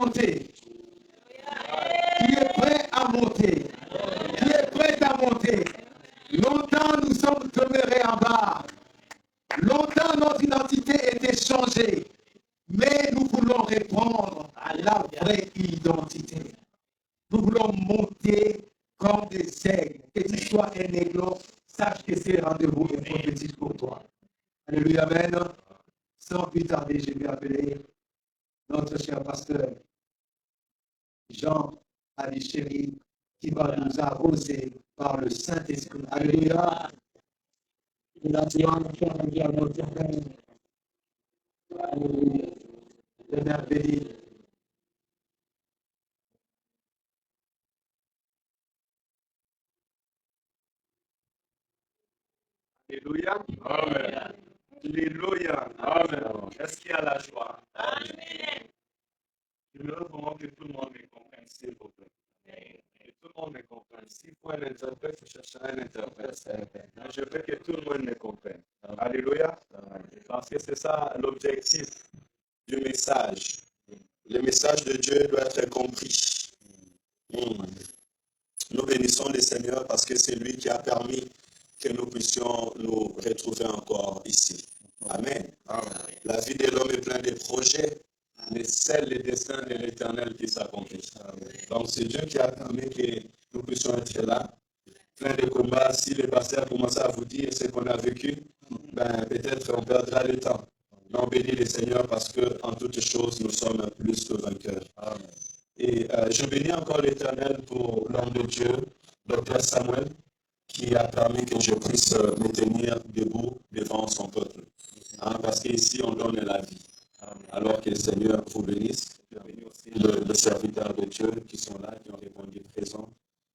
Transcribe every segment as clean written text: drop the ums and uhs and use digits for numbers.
monter. Qui est prêt à monter. Qui est prêt à monter. Longtemps nous sommes demeurés en bas. Longtemps notre identité était changée. Mais nous voulons répondre à la vraie identité. Nous voulons monter comme des aigles. Que tu sois un aiglon, sache que c'est rendez-vous et prophétique pour toi. Alléluia, amen. Sans plus tarder, je vais appeler notre cher pasteur Jean Alichéry qui va nous arroser par le Saint-Esprit. Alléluia. Alléluia. Le Père béni. Alléluia. Amen. Alléluia. Amen. Est-ce qu'il y a la joie? Amen. Je veux vraiment que tout le monde me comprenne, s'il vous plaît. Que tout le monde me comprenne. S'il faut un interprète, je chercherai un interprète. Je veux que tout le monde me comprenne. Alléluia. Parce que c'est ça l'objectif du message. Le message de Dieu doit être compris. Nous bénissons le Seigneur parce que c'est lui qui a permis que nous puissions nous retrouver encore ici. Amen. Amen. La vie de l'homme est pleine de projets, mais c'est le destin de l'Éternel qui s'accomplit. Donc c'est Dieu qui a permis que nous puissions être là, plein de combats. Si le pasteur commence à vous dire ce qu'on a vécu, ben, peut-être on perdra le temps. Mais on bénit le Seigneur parce qu'en toutes choses, nous sommes plus que vainqueurs. Amen. Et je bénis encore l'Éternel pour l'homme de Dieu, Dr Samuel, qui a permis que je puisse me tenir debout devant son peuple. Parce qu'ici, on donne la vie. Alors que le Seigneur vous bénisse. Je bénis aussi le serviteur de Dieu qui sont là, qui ont répondu présent.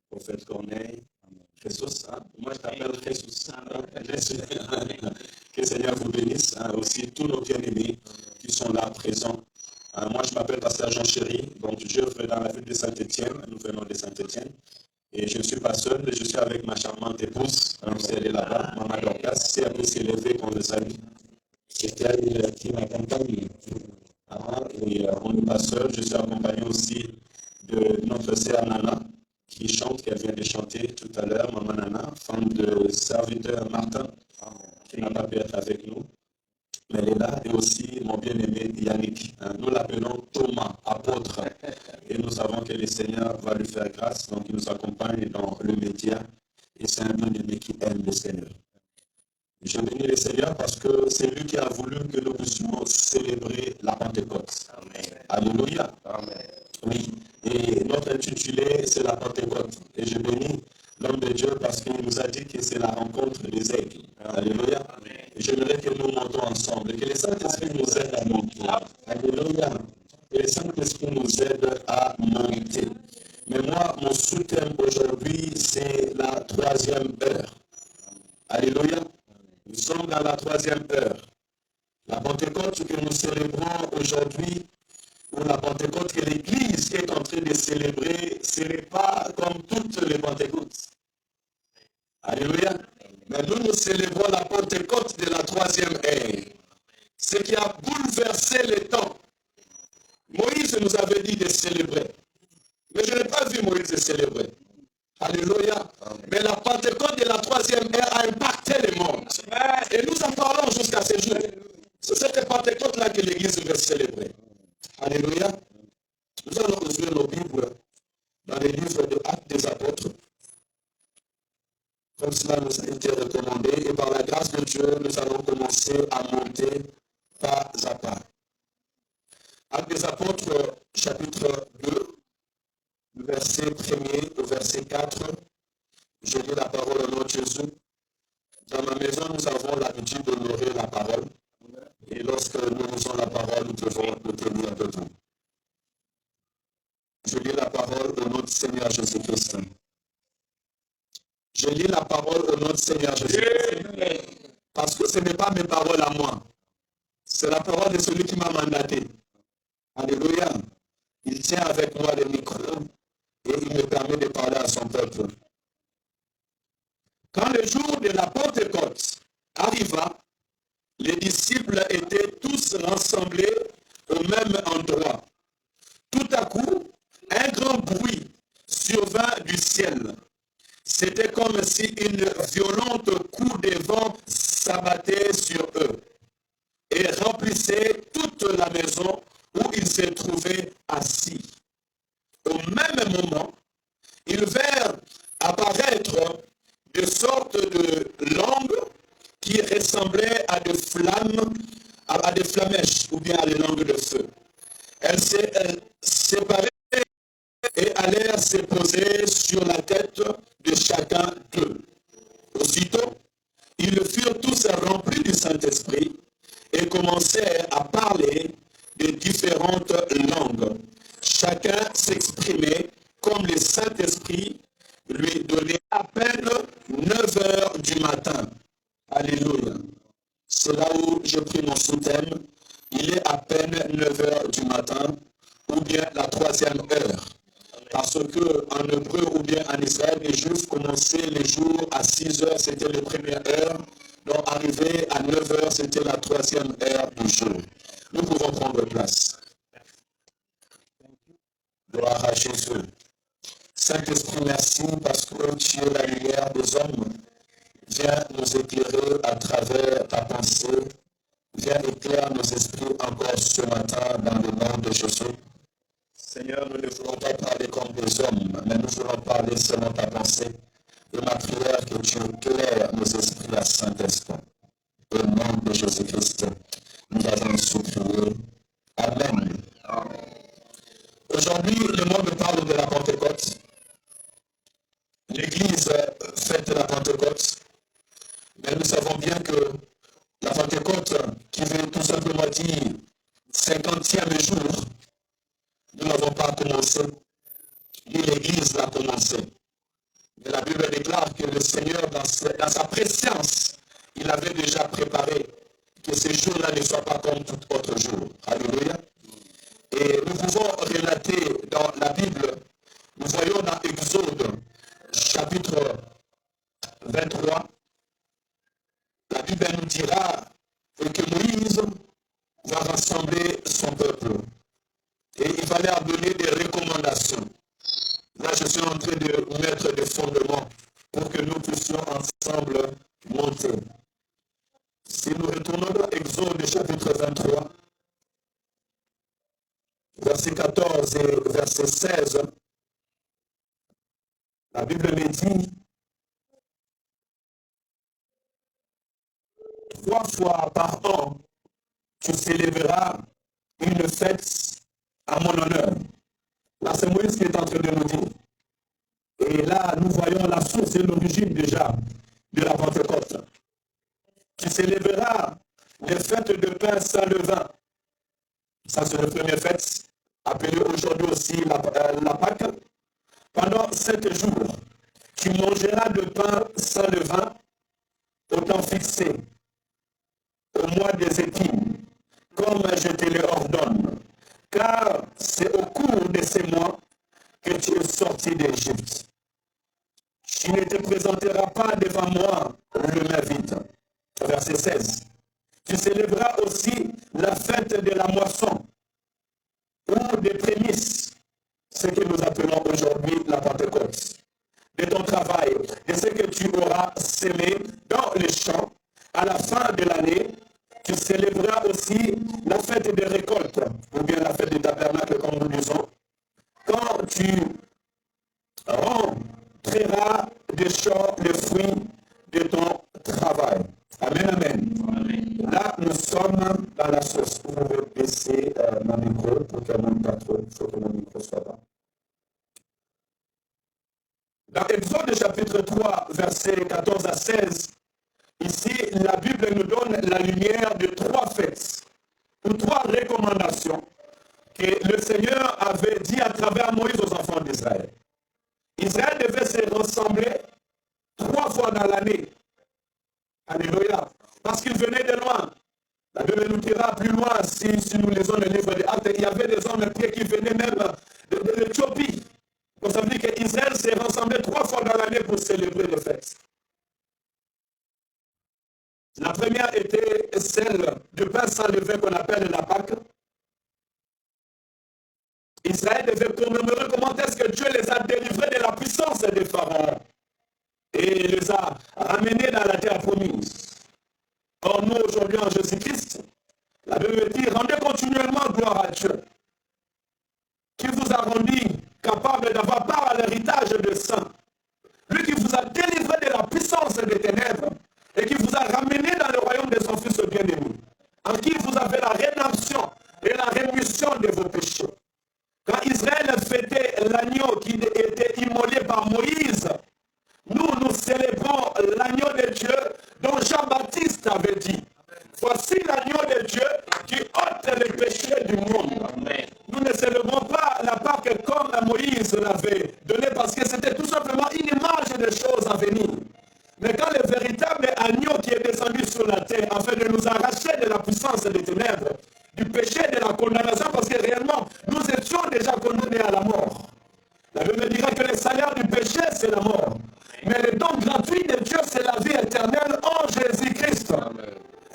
Prophète Corneille. Jesus, moi je t'appelle Jesus. Que le Seigneur vous bénisse. Aussi tous nos bien-aimés qui sont là présents. Moi je m'appelle Pasteur Jean Chéry. Donc je œuvre dans la ville de Saint-Étienne. Nous venons de Saint-Étienne. Et je ne suis pas seul, je suis avec ma charmante épouse. Elle est là-bas, Maman Dorcas. C'est un peu s'élever qu'on le salue. C'est elle qui m'accompagne. Et on n'est pas seul. Je suis accompagné aussi de notre sœur Nana, qui chante, qu'elle vient de chanter tout à l'heure, Maman Nana, femme de serviteur Martin, qui n'a pas pu être avec nous. Mais elle est là, et aussi mon bien-aimé Yannick. Nous l'appelons Thomas, apôtre. Et nous savons que le Seigneur va lui faire grâce, donc il nous accompagne dans le média. Et c'est un bien-aimé qui aime le Seigneur. Je bénis le Seigneur parce que c'est lui qui a voulu que nous puissions célébrer la Pentecôte. Amen. Alléluia. Amen. Oui. Et notre intitulé, c'est la Pentecôte. Et je bénis l'homme de Dieu parce qu'il nous a dit que c'est la rencontre des aigles. Alléluia. Amen. Et j'aimerais que nous montons ensemble. Que le Saint-Esprit nous aide à monter. Alléluia. Que le Saint-Esprit nous aide à monter. Mais moi, mon sous-thème aujourd'hui, c'est la 3e heure. Alléluia. Nous sommes dans la 3e heure. La Pentecôte que nous célébrons aujourd'hui, ou la Pentecôte que l'Église est en train de célébrer, ce n'est pas comme toutes les Pentecôtes. Alléluia. Mais nous célébrons la Pentecôte de la 3e ère. Ce qui a bouleversé le temps. Moïse nous avait dit de célébrer. Mais je n'ai pas vu Moïse célébrer. Alléluia. Mais la Pentecôte de la 3e ère a impacté le monde. Et nous en parlons jusqu'à ce jour. C'est cette Pentecôte-là que l'Église veut célébrer. Alléluia. Nous allons ouvrir nos Bibles dans les livres de Actes des Apôtres. Comme cela nous a été recommandé. Et par la grâce de Dieu, nous allons commencer à monter pas à pas. Actes des Apôtres, chapitre 2. Du verset 1er au verset 4, je lis la parole au nom de Jésus. Dans ma maison, nous avons l'habitude d'honorer la parole. Et lorsque nous lisons la parole, nous devons nous tenir debout. Je lis la parole au nom du Seigneur Jésus-Christ. Je lis la parole au nom du Seigneur Jésus-Christ. Parce que ce n'est pas mes paroles à moi. C'est la parole de celui qui m'a mandaté. Alléluia. Il tient avec moi le micro. Et il me permet de parler à son peuple. Quand le jour de la Pentecôte arriva, les disciples étaient tous rassemblés au même endroit. Tout à survint du ciel. C'était comme si une violente cour des vents s'abattait sur eux et remplissait toute la maison où ils se trouvaient assis. Au même moment, ils vinrent apparaître de sortes de langues qui ressemblaient à des flammes, à des flamèches ou bien à des langues de feu. Elles se séparaient et allèrent se poser sur la tête de chacun d'eux. Aussitôt, ils furent tous remplis du Saint-Esprit et commencèrent à parler de différentes langues. Chacun s'exprimait comme le Saint-Esprit lui donnait à peine 9 heures du matin. Alléluia. C'est là où j'ai pris mon sous-thème. Il est à peine 9 heures du matin ou bien la 3e heure. Parce qu'en hébreu ou bien en Israël, les Juifs commençaient les jours à 6 heures, c'était les premières heures. Donc arrivé à 9 heures, c'était la 3e heure du jour. Nous pouvons prendre place. Gloire à Jésus. Saint-Esprit, merci parce que tu es la lumière des hommes. Viens nous éclairer à travers ta pensée. Viens éclairer nos esprits encore ce matin dans le nom de Jésus. Seigneur, nous ne voulons pas parler comme des hommes, mais nous voulons parler selon ta pensée. Et ma prière que tu éclaires nos esprits à Saint-Esprit. Au nom de Jésus-Christ, nous avons supplié. Amen. Aujourd'hui, le monde parle de la Pentecôte. L'Église fête la Pentecôte. Mais nous savons bien que la Pentecôte, qui veut tout simplement dire 50e jour, nous n'avons pas commencé, ni l'Église l'a commencé. Mais la Bible déclare que le Seigneur, dans sa préscience, il avait déjà préparé que ce jour-là ne soit pas comme tout autre jour. Alléluia. Et nous pouvons relater dans la Bible, nous voyons dans Exode, chapitre 23, la Bible nous dira que Moïse va rassembler son peuple. Et il va leur donner des recommandations. Là, je suis en train de mettre des fondements pour que nous puissions ensemble monter. Si nous retournons dans Exode chapitre 23, verset 14 et verset 16, la Bible me dit 3 fois par an, tu célébreras une fête à mon honneur. Là, c'est Moïse qui est en train de nous dire. Et là, nous voyons la source et l'origine déjà de la Pentecôte. Tu célébreras les fêtes de pain sans levain. Ça, c'est la première fête, appelée aujourd'hui aussi la Pâque. Pendant 7 jours, tu mangeras de pain sans levain au temps fixé, au mois des Étimes, comme je te le ordonne. Car c'est au cours de ces mois que tu es sorti d'Égypte. Tu ne te présenteras pas devant moi le main vide. Verset 16. Tu célébreras aussi la fête de la moisson ou des prémices, ce que nous appelons aujourd'hui la Pentecôte, de ton travail, de ce que tu auras semé dans les champs. À la fin de l'année, tu célébreras aussi la fête des récoltes, ou bien la fête du tabernacle, comme nous disons, quand tu rentreras des champs le fruit de ton travail. Amen, amen. Amen. Là, nous sommes dans la source. Vous pouvez baisser mon micro pour que mon micro soit bas. Dans Exode chapitre 3, versets 14 à 16, ici, la Bible nous donne la lumière de 3 fêtes, ou 3 recommandations que le Seigneur avait dit à travers Moïse aux enfants d'Israël. Israël devait se rassembler 3 fois dans l'année. Alléluia. Parce qu'il venait de loin. La Bible nous dira plus loin, si nous lisons le livre des Actes, il y avait des hommes qui venaient même de l'Éthiopie. Donc ça veut dire qu'Israël s'est rassemblé 3 fois dans l'année pour célébrer les fêtes. La première était celle de pain sans levain qu'on appelle la Pâque. Israël devait commémorer comment est-ce que Dieu les a délivrés de la puissance des pharaons et les a ramenés dans la terre promise. Or, nous, aujourd'hui, en Jésus-Christ, la Bible dit, rendez continuellement gloire à Dieu, qui vous a rendu capable d'avoir part à l'héritage des saints. Lui qui vous a délivré de la puissance des ténèbres et qui vous a ramené dans le royaume de son Fils bien-aimé, en qui vous avez la rédemption et la rémission de vos péchés. Quand Israël fêtait l'agneau qui était immolé par Moïse, nous célébrons l'agneau de Dieu dont Jean-Baptiste avait dit, voici l'agneau de Dieu qui ôte les péchés du monde. Amen. Nous ne célébrons pas la Pâque comme Moïse l'avait donné parce que c'était tout simplement une image des choses à venir. Mais quand le véritable agneau qui est descendu sur la terre afin de nous arracher de la puissance des ténèbres, du péché, de la condamnation, parce que réellement, nous étions déjà condamnés à la mort. La Bible dira que le salaire du péché, c'est la mort. Mais le don gratuit de Dieu, c'est la vie éternelle en Jésus-Christ.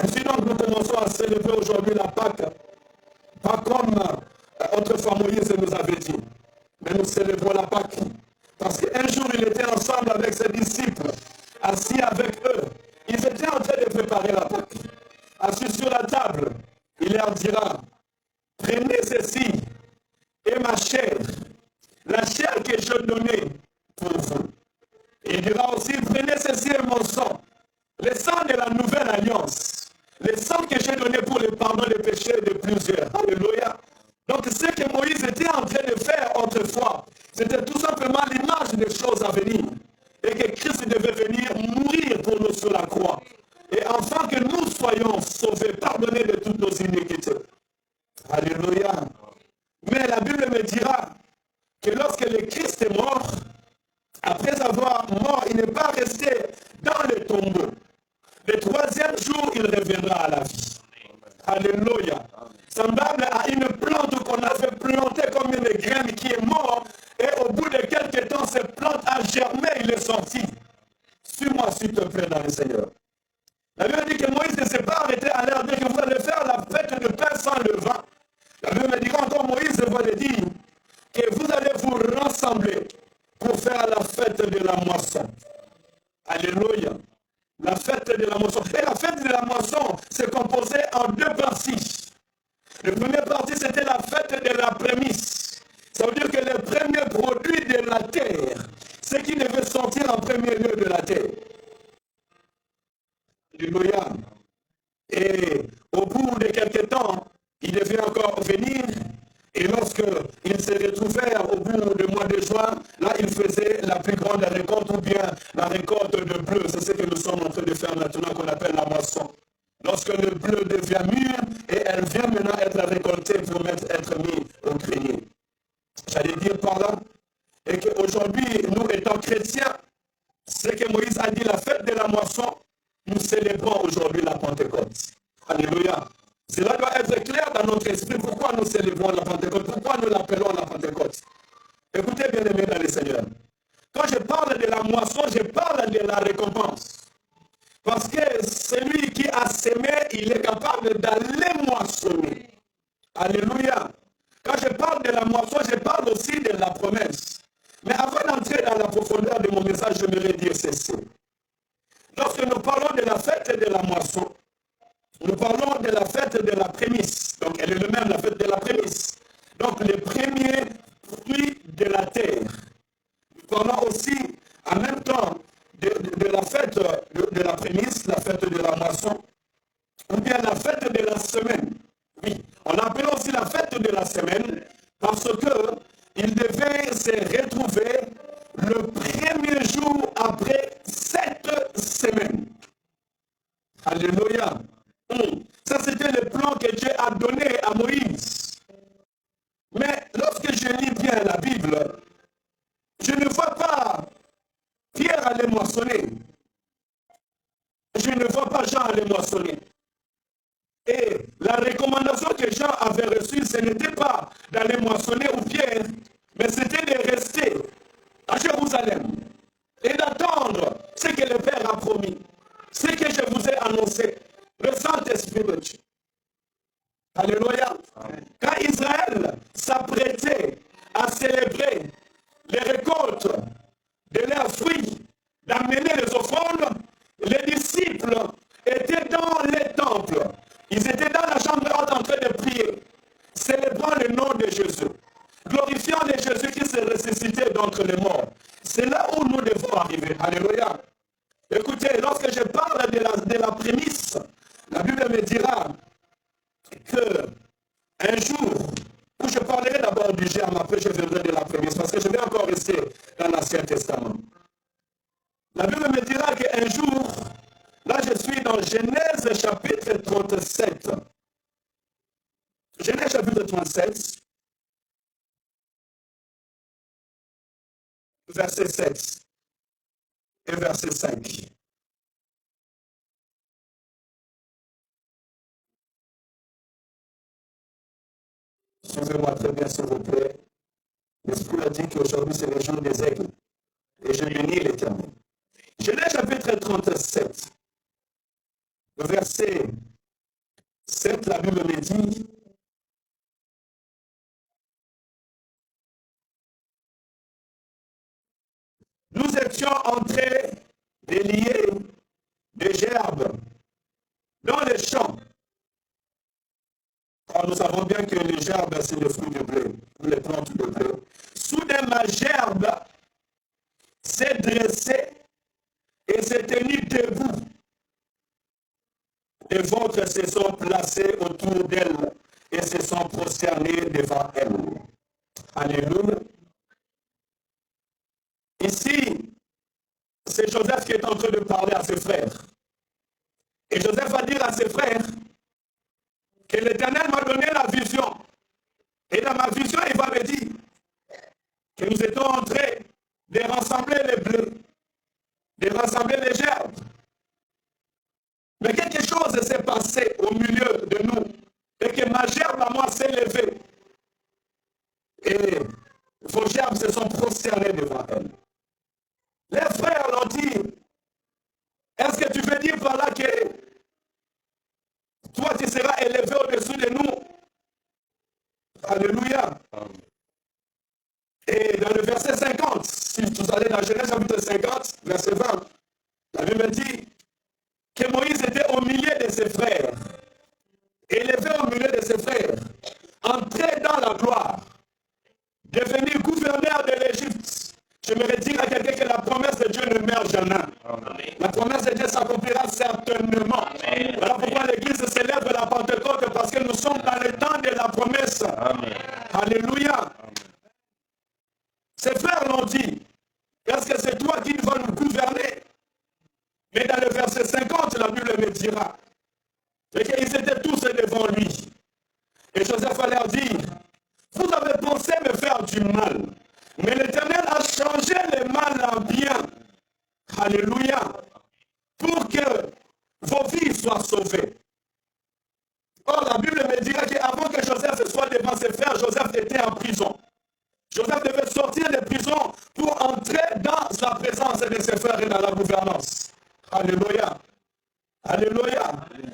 Ainsi donc, nous commençons à célébrer aujourd'hui la Pâque, pas comme autrefois Moïse nous avait dit, mais nous célébrons la Pâque. Parce qu'un jour, il était ensemble avec ses disciples, assis avec eux. Ils étaient en train de préparer la Pâque. Assis sur la table, il leur dira, prenez ceci et ma chair, la chair que je donnais pour vous. Il dira aussi, prenez ceci et mon sang, le sang de la nouvelle alliance, le sang que j'ai donné pour le pardon des péchés de plusieurs. Alléluia. Donc ce que Moïse était en train de faire autrefois, c'était tout simplement l'image des choses à venir. Et que Christ devait venir mourir pour nous sur la croix. Et afin que nous soyons sauvés, pardonnés de toutes nos iniquités. Alléluia. Mais la Bible me dira que lorsque le Christ est mort, après avoir mort, il n'est pas resté dans le tombeau. Le troisième jour, il reviendra à la vie. Alléluia. Semblable à une plante qu'on avait plantée comme une graine qui est morte, et au bout de quelques temps, cette plante a germé, il est sorti. Suis-moi, s'il te plaît, dans le Seigneur. La Bible dit que Moïse ne s'est pas arrêté à leur dire que vous allez faire la fête de pain sans levain. La Bible me dit encore, Moïse va le dire, que vous allez vous rassembler pour faire la fête de la moisson. Alléluia. La fête de la moisson. Et la fête de la moisson s'est composée en deux parties. La première partie, c'était la fête de la prémisse. Ça veut dire que les premiers produits de la terre, ce qui devait sortir en premier lieu de la terre. Alléluia. Et au bout de quelques temps, il devait encore venir. Et lorsqu'ils se retrouvèrent au bout du mois de juin, là, ils faisaient la plus grande récolte ou bien la récolte de bleu. C'est ce que nous sommes en train de faire maintenant, qu'on appelle la moisson. Lorsque le bleu devient mûr, et elle vient maintenant être récoltée pour être mise au grenier. J'allais dire par là, et qu'aujourd'hui, nous étant chrétiens, ce que Moïse a dit, la fête de la moisson, nous célébrons aujourd'hui la Pentecôte. Alléluia. Cela doit être clair dans notre esprit. Pourquoi nous célébrons la Pentecôte? Pourquoi nous l'appelons la Pentecôte? Écoutez, bien aimés dans le Seigneur. Quand je parle de la moisson, je parle de la récompense. Parce que celui qui a semé, il est capable d'aller moissonner. Alléluia. Quand je parle de la moisson, je parle aussi de la promesse. Mais avant d'entrer dans la profondeur de mon message, j'aimerais dire ceci. Lorsque nous parlons de la fête de la moisson, nous parlons de la fête de la prémisse. Donc, elle est le même, la fête de la prémisse. Donc, les premiers fruits de la terre. Nous parlons aussi, en même temps, de la fête de la prémisse, la fête de la moisson, ou bien la fête de la semaine. Oui, on appelle aussi la fête de la semaine parce que il devait se retrouver le premier jour après 7 semaines. Alléluia. Ça, c'était le plan que Dieu a donné à Moïse. Mais lorsque je lis bien la Bible, je ne vois pas Pierre aller moissonner. Je ne vois pas Jean aller moissonner. Et la recommandation que Jean avait reçue, ce n'était pas d'aller moissonner ou Pierre, mais c'était de rester à Jérusalem et d'attendre ce que le Père a promis, ce que je vous ai annoncé, le Saint-Esprit de Dieu. Alléluia. Quand Israël s'apprêtait le nom de Jésus, glorifiant le Jésus-Christ ressuscité d'entre les morts. C'est là où nous devons arriver. Alléluia. Écoutez, lorsque je parle de la prémisse, la Bible me dira que un jour, où je parlerai d'abord du germe, après je viendrai de la prémisse, parce que je vais encore rester dans l'Ancien Testament. La Bible me dira qu'un jour, là je suis dans Genèse chapitre 37. Genèse chapitre 37, verset 7 et verset 5. Suivez-moi très bien, s'il vous plaît. L'Esprit a dit qu'aujourd'hui, c'est le jour des aigles. Et je bénis l'Éternel. Genèse chapitre 37, verset 7, la Bible me dit, nous étions entrés des liés de gerbes dans les champs. Or, nous savons bien que les gerbes, c'est le fruit du blé, ou les plantes de blé. Soudain, ma gerbe s'est dressée et s'est tenue debout. Les vôtres se sont placés autour d'elle et se sont prosternés devant elle. Alléluia. Ici, c'est Joseph qui est en train de parler à ses frères. Et Joseph va dire à ses frères que l'Éternel m'a donné la vision. Et dans ma vision, il va me dire que nous étions en train de rassembler les blés, de rassembler les gerbes. Mais quelque chose s'est passé au milieu de nous et que ma gerbe à moi s'est levée. Et vos gerbes se sont prosternés devant elle. Les frères l'ont dit, est-ce que tu veux dire par là que toi tu seras élevé au-dessus de nous? Alléluia. Et dans le verset 50, si vous allez dans Genèse chapitre 50, verset 20, la Bible dit que Moïse était au milieu de ses frères, élevé au milieu de ses frères, entré dans la gloire, devenu gouverneur de l'Égypte. J'aimerais dire à quelqu'un que la promesse de Dieu ne meurt jamais. La promesse de Dieu s'accomplira certainement. Voilà pourquoi l'Église célèbre la Pentecôte, parce que nous sommes dans le temps de la promesse. Amen. Alléluia. Ses frères l'ont dit, est-ce que c'est toi qui vas nous gouverner? Mais dans le verset 50, la Bible me dira qu'ils étaient tous devant lui. Et Joseph va leur dire, vous avez pensé me faire du mal, mais l'Éternel a changé le mal en bien. Alléluia. Pour que vos vies soient sauvées. Or, la Bible me dira qu'avant que Joseph soit devant ses frères, Joseph était en prison. Joseph devait sortir de prison pour entrer dans la présence de ses frères et dans la gouvernance. Alléluia. Alléluia.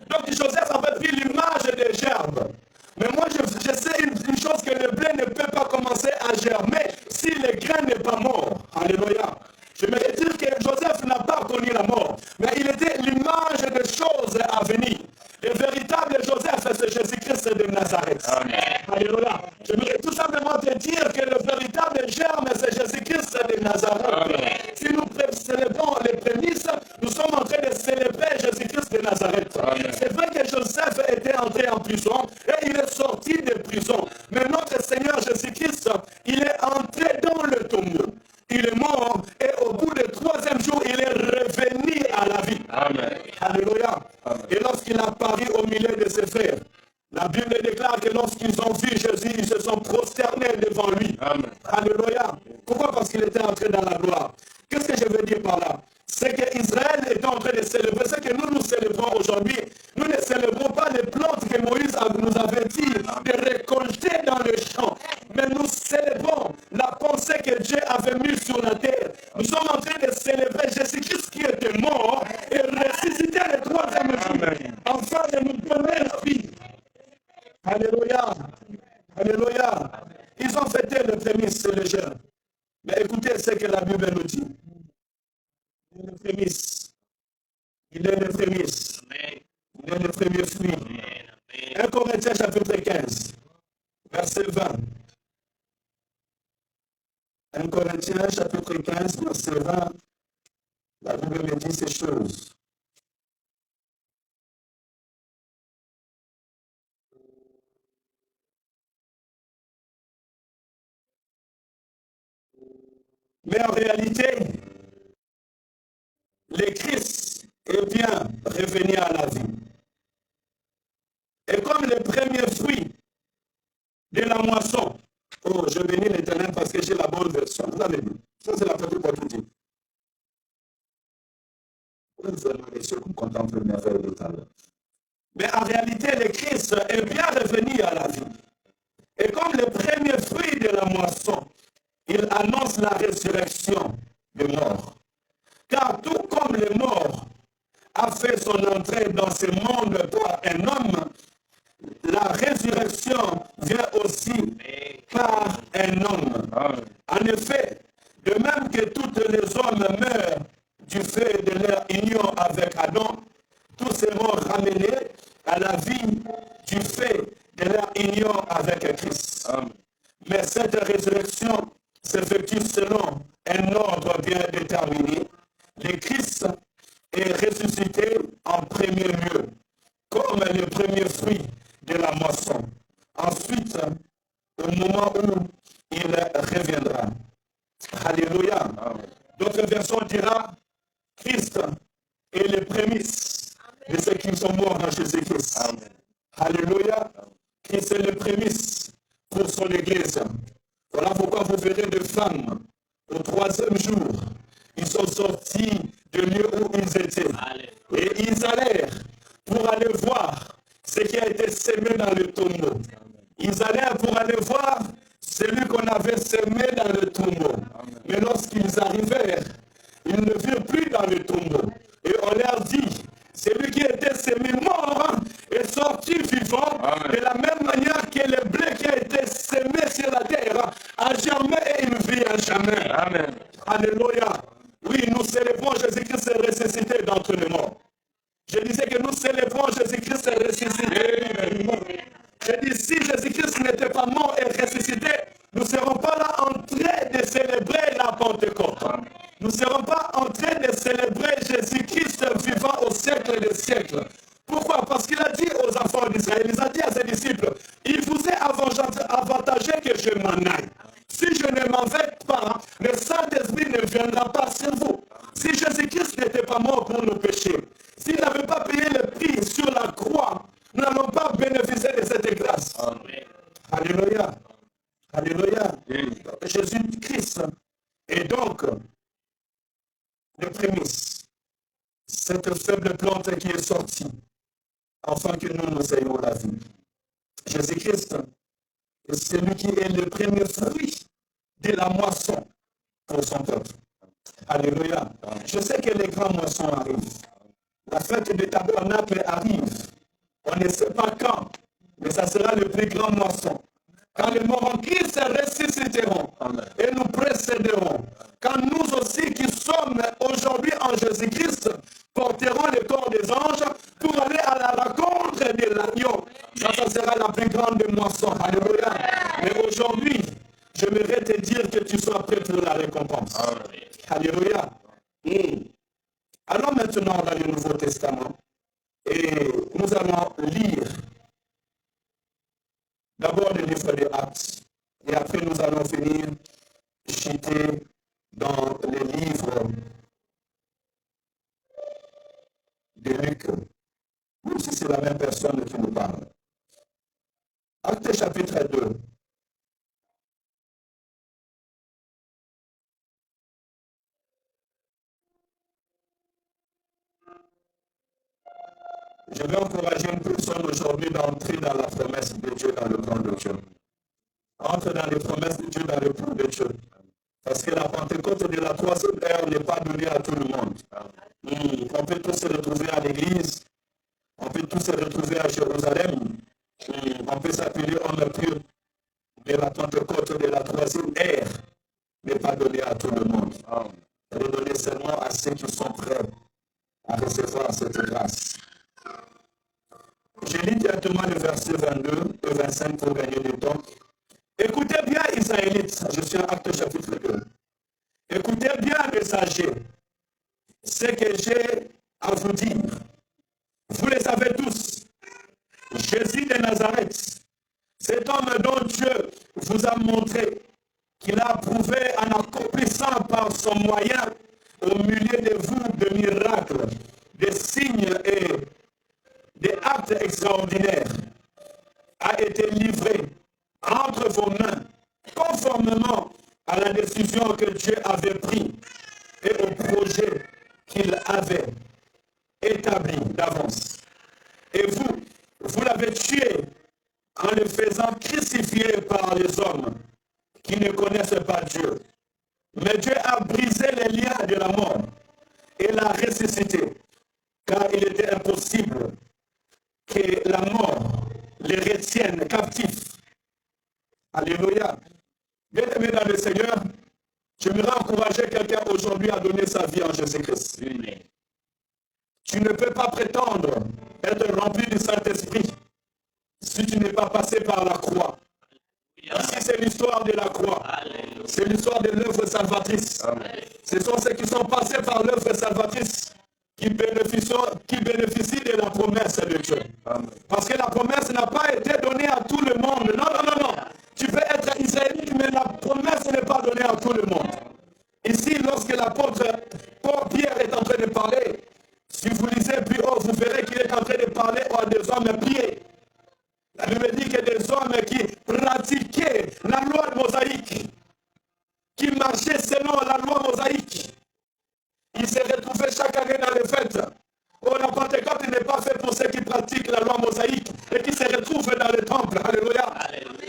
Donc Joseph avait pris l'image des gerbes. Mais moi je sais une chose, que le blé ne peut pas commencer à germer si le grain n'est pas mort. Alléluia. Je me dire que Joseph n'a pas connu la mort, mais il était l'image des choses à venir. Le véritable Joseph, c'est Jésus-Christ de Nazareth. Amen. Alléluia. Je voudrais tout simplement te dire que le véritable germe, c'est Jésus-Christ de Nazareth. Amen. Si nous célébrons les prémices, nous sommes en train de célébrer Jésus-Christ de Nazareth. C'est vrai que Joseph était entré en prison et il est sorti de prison. Mais notre Seigneur Jésus-Christ, il est entré dans le tombeau. Il est mort et au bout du 3e jour, il est revenu à la vie. Amen. Alléluia. Amen. Et lorsqu'il a apparu au milieu de ses frères, la Bible déclare que lorsqu'ils ont vu Jésus, ils se sont prosternés devant lui. Amen. Alléluia. Pourquoi? Parce qu'il était entré dans la gloire. Qu'est-ce que je veux dire par là? C'est qu'Israël est en train de célébrer. Ce que nous célébrons aujourd'hui, nous ne célébrons pas les plantes que Moïse nous avait dit de récolter dans le champ. Mais nous célébrons la pensée que Dieu avait mise sur la terre. Nous sommes en train de célébrer Jésus-Christ qui était mort et ressuscité le 3e jour, afin de nous donner la vie. Alléluia. Alléluia. Ils ont fêté le prémisse et le jeûne. Mais écoutez ce que la Bible nous dit. Il est le prémisse. Il est le prémisse. Il est le premier fruit. 1 Corinthiens chapitre 15. verset 20. 1 Corinthiens, chapitre 15, verset 20. La Bible me dit ces choses. Mais en réalité, le Christ est bien revenu à la vie. Et comme le premier fruit de la moisson, oh, je bénis l'Éternel parce que j'ai la bonne version. Vous avez vu? Ça, c'est la petite quantité. Vous allez ceux qui contemplent le merveille de l'Éternel. Mais en réalité, le Christ est bien revenu à la vie. Et comme le premier fruit de la moisson, il annonce la résurrection des morts. Car tout comme le mort a fait son entrée dans ce monde par un homme, la résurrection vient aussi par un homme. En effet, de même que tous les hommes meurent du fait de leur union avec Adam, tous seront ramenés à la vie du fait de leur union avec Christ. Mais cette résurrection s'effectue selon un ordre bien déterminé. Le Christ est ressuscité en premier lieu, comme le premier fruit de la moisson. Ensuite, au moment où il reviendra. Alléluia. D'autres versions dira, Christ est le prémisse de ceux qui sont morts dans Jésus-Christ. Alléluia. Christ est le prémisse pour son Église. Voilà pourquoi vous verrez des femmes au troisième jour. Ils sont sortis du lieu où ils étaient. Et ils allèrent pour aller voir ce qui a été semé dans le tombeau. Ils allèrent pour aller voir celui qu'on avait semé dans le tombeau. Mais lorsqu'ils arrivèrent, ils ne virent plus dans le tombeau. Et on leur dit, celui qui était semé mort est sorti vivant. De la même manière que le blé qui a été semé sur la terre, à jamais et une vie à jamais. Amen. Alléluia. Oui, nous célébrons Jésus-Christ ressuscité d'entre les morts. Je disais que nous célébrons Jésus-Christ ressuscité. Je dis, si Jésus-Christ n'était pas mort et ressuscité, nous ne serons pas là en train de célébrer la Pentecôte. Nous ne serons pas en train de célébrer Jésus-Christ vivant au siècle des siècles. Pourquoi? Parce qu'il a dit aux enfants d'Israël, il a dit à ses disciples, il vous est avantageux que je m'en aille. Si je ne m'en vais pas, le Saint-Esprit ne viendra pas sur vous. Si Jésus-Christ n'était pas mort pour nos péchés, s'il n'avait pas payé le prix sur la croix, nous n'allons pas bénéficier de cette grâce. Amen. Alléluia. Alléluia. Jésus-Christ est donc le prémisse. Cette faible plante qui est sortie, afin que nous ayons la vie. Jésus-Christ est celui qui est le premier fruit de la moisson pour son peuple. Alléluia. Je sais que les grandes moissons arrivent. La fête des tabernacles arrive. On ne sait pas quand, mais ça sera le plus grand moisson. Quand les morts en Christ ressusciteront et nous précéderons. Quand nous aussi qui sommes aujourd'hui en Jésus-Christ porterons le corps des anges pour aller à la rencontre de l'agneau. Ça sera la plus grande moisson. Alléluia. Mais aujourd'hui, j'aimerais te dire que tu sois prêt pour la récompense. Alléluia. Allons maintenant dans le Nouveau Testament et nous allons lire d'abord le livre des Actes et après nous allons finir jeter dans les livres de Luc, même si c'est la même personne qui nous parle. Actes chapitre 2. Je vais encourager une personne aujourd'hui d'entrer dans la promesse de Dieu, dans le plan de Dieu. Entre dans les promesses de Dieu, dans le plan de Dieu. Parce que la Pentecôte de la troisième ère n'est pas donnée à tout le monde. On peut tous se retrouver à l'église, on peut tous se retrouver à Jérusalem, on peut s'appeler homme pur, mais la Pentecôte de la troisième ère n'est pas donnée à tout le monde. Elle est donnée seulement à ceux qui sont prêts à recevoir cette grâce. Je lis directement le verset 22 et 25 pour gagner du temps. Écoutez bien, Israélites, je suis en Acte chapitre 2. Écoutez bien, messagers, ce que j'ai à vous dire. Vous les savez tous. Jésus de Nazareth, cet homme dont Dieu vous a montré qu'il a prouvé en accomplissant par son moyen au milieu de vous de miracles, des signes et des actes extraordinaires, a été livré entre vos mains, conformément à la décision que Dieu avait prise et au projet qu'il avait établi d'avance. Et vous l'avez tué en le faisant crucifier par les hommes qui ne connaissent pas Dieu. Mais Dieu a brisé les liens de la mort et l'a ressuscité, car il était impossible que la mort les retienne captifs. Alléluia. Bien-aimé dans le Seigneur, j'aimerais encourager quelqu'un aujourd'hui à donner sa vie en Jésus-Christ. Tu ne peux pas prétendre être rempli du Saint-Esprit si tu n'es pas passé par la croix. Ici, c'est l'histoire de la croix. C'est l'histoire de l'œuvre salvatrice. Ce sont ceux qui sont passés par l'œuvre salvatrice qui bénéficient de la promesse de Dieu. Parce que la promesse n'a pas été donnée à tout le monde. Non, non, non, non. Tu peux être israélite, mais la promesse n'est pas donnée à tout le monde. Ici, lorsque l'apôtre Pierre est en train de parler, si vous lisez plus haut, vous verrez qu'il est en train de parler à des hommes pieds. La Bible dit que des hommes qui pratiquaient la loi mosaïque, qui marchaient selon la loi mosaïque, ils se retrouvaient chaque année dans les fêtes. Oh, la Pentecôte n'est pas faite pour ceux qui pratiquent la loi mosaïque et qui se retrouvent dans le temple. Alléluia.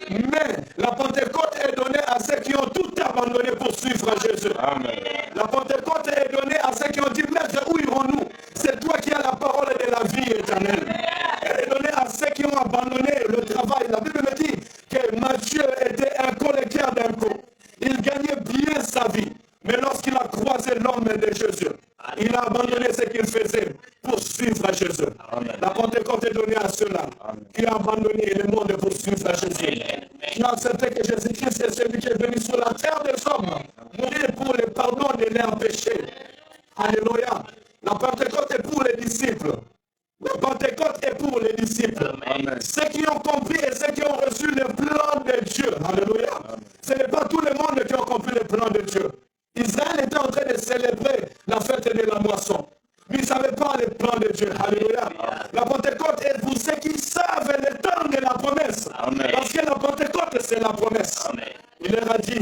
Mais la Pentecôte est donnée à ceux qui ont tout abandonné pour suivre Jésus. Amen. La Pentecôte est donnée à ceux qui ont dit, Maître, où irons-nous? C'est toi qui as la parole de la vie éternelle. Elle est donnée à ceux qui ont abandonné le travail. La Bible me dit que Matthieu était un collecteur d'impôts. Il gagnait bien sa vie. Mais lorsqu'il a croisé l'homme de Jésus, il a abandonné ce qu'il faisait pour suivre Jésus. Amen. La Pentecôte est donnée à ceux-là qui ont abandonné le monde pour suivre Jésus. Qui ont accepté que Jésus-Christ est celui qui est venu sur la terre des hommes, mourir pour le pardon de leurs péchés. Alléluia. La Pentecôte est pour les disciples. La Pentecôte est pour les disciples. Amen. Ceux qui ont compris et ceux qui ont reçu le plan de Dieu. Alléluia. Ce n'est pas tout le monde qui a compris le plan de Dieu. Israël était en train de célébrer la fête de la moisson. Mais ils ne savaient pas le plan de Dieu. Alléluia. La Pentecôte est pour ceux qui savent le temps de la promesse. Amen. Parce que la Pentecôte, c'est la promesse. Amen. Il leur a dit,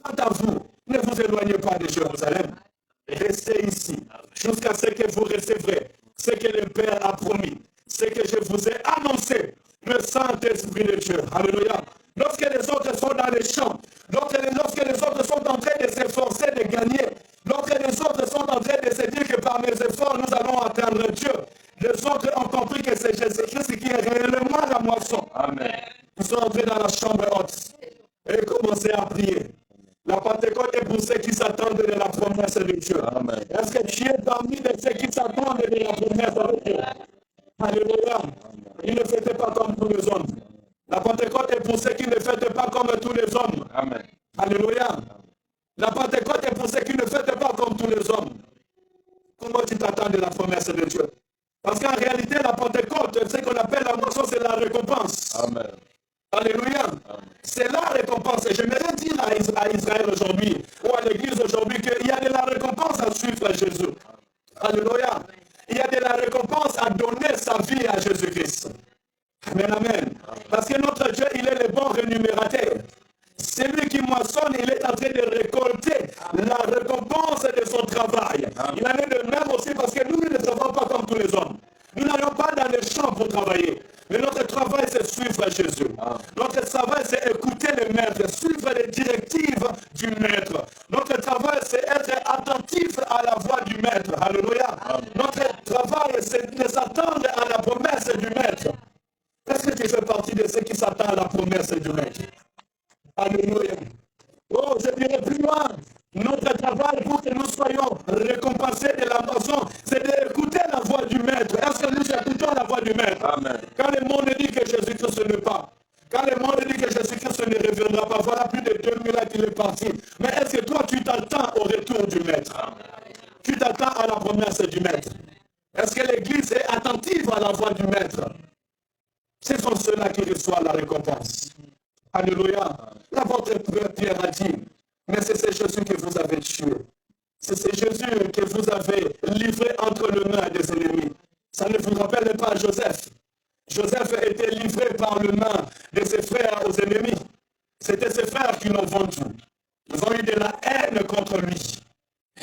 quant à vous, ne vous éloignez pas de Jérusalem. Restez ici jusqu'à ce que vous recevrez ce que le Père a promis, ce que je vous ai annoncé, le Saint-Esprit de Dieu. Alléluia. Lorsque les autres sont dans les champs, lorsque les autres sont en train de s'efforcer de gagner, lorsque les autres sont en train de se dire que par mes efforts, nous allons atteindre Dieu, les autres ont compris que c'est Jésus-Christ qui est réellement la moisson. Amen. Ils sont entrés dans la chambre haute et commencé à prier. La Pentecôte est pour ceux qui s'attendent de la promesse de Dieu. Est-ce que tu es parmi de ceux qui s'attendent de la promesse de Dieu? Alléluia. Il ne fêtait pas comme tous les hommes. La Pentecôte est pour ceux qui ne fêtent pas comme tous les hommes. Amen. Alléluia. La Pentecôte est pour ceux qui ne fêtent pas comme tous les hommes. Comment tu t'attends de la promesse de Dieu? Parce qu'en réalité, la Pentecôte, ce qu'on appelle la moisson, c'est la récompense. Amen. Alléluia. C'est la récompense. J'aimerais dire à Israël aujourd'hui, ou à l'Église aujourd'hui, qu'il y a de la récompense à suivre Jésus. Alléluia. Il y a de la récompense à donner sa vie à Jésus-Christ. Amen, amen. Parce que notre Dieu, il est le bon rémunérateur. Celui qui moissonne, il est en train de récolter la récompense de son travail. Il en est de même aussi parce que nous ne travaillons pas comme tous les hommes. Nous n'allons pas dans les champs pour travailler. Mais notre travail, c'est suivre Jésus. Notre travail, c'est écouter le Maître, suivre les directives du Maître. Notre travail, c'est être attentif à la voix du Maître. Alléluia. Notre travail, c'est de s'attendre à la promesse du Maître. Est-ce que tu fais partie de ceux qui s'attendent à la promesse du Maître? Alléluia. Oh, je dirais plus loin. Notre travail pour que nous soyons récompensés de la moisson, c'est d'écouter la voix du Maître. Est-ce que nous écoutons la voix du Maître? Amen. Quand le monde dit que Jésus-Christ n'est pas, quand le monde dit que Jésus-Christ ne reviendra pas, voilà plus de 2000 ans qu'il est parti. Mais est-ce que toi, tu t'attends au retour du Maître? Tu t'attends à la promesse du Maître? Est-ce que l'Église est attentive à la voix du Maître? Ce sont ceux-là qui reçoivent la récompense. Alléluia. L'apôtre Pierre a dit, mais c'est Jésus que vous avez tué. C'est Jésus que vous avez livré entre les mains des ennemis. Ça ne vous rappelle pas Joseph? Joseph a été livré par les mains de ses frères aux ennemis. C'était ses frères qui l'ont vendu. Ils ont eu de la haine contre lui.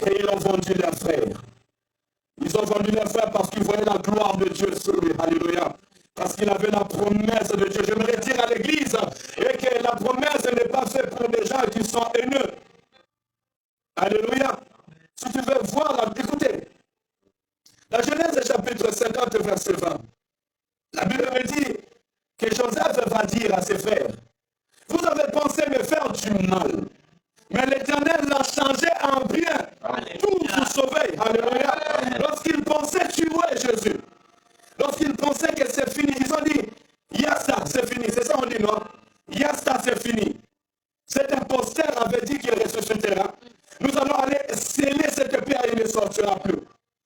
Et ils ont vendu leurs frères. Ils ont vendu leurs frères parce qu'ils voyaient la gloire de Dieu sur lui. Alléluia. Parce qu'il avait la promesse de Dieu. J'aimerais dire à l'Église et que la promesse n'est pas faite pour des gens qui sont haineux. Alléluia. Si tu veux voir, écoutez, la Genèse chapitre 50, verset 20. La Bible me dit que Joseph va dire à ses frères, vous avez pensé me faire du mal, mais l'Éternel l'a changé en bien pour vous sauver. Alléluia. Lorsqu'ils pensaient tuer Jésus, lorsqu'ils pensaient que c'est fini, ils ont dit, Yasta, c'est fini. C'est ça on dit, non? Yasta, c'est fini. Cet imposteur avait dit qu'il ressuscitera. Nous allons aller sceller cette pierre et il ne sortira plus.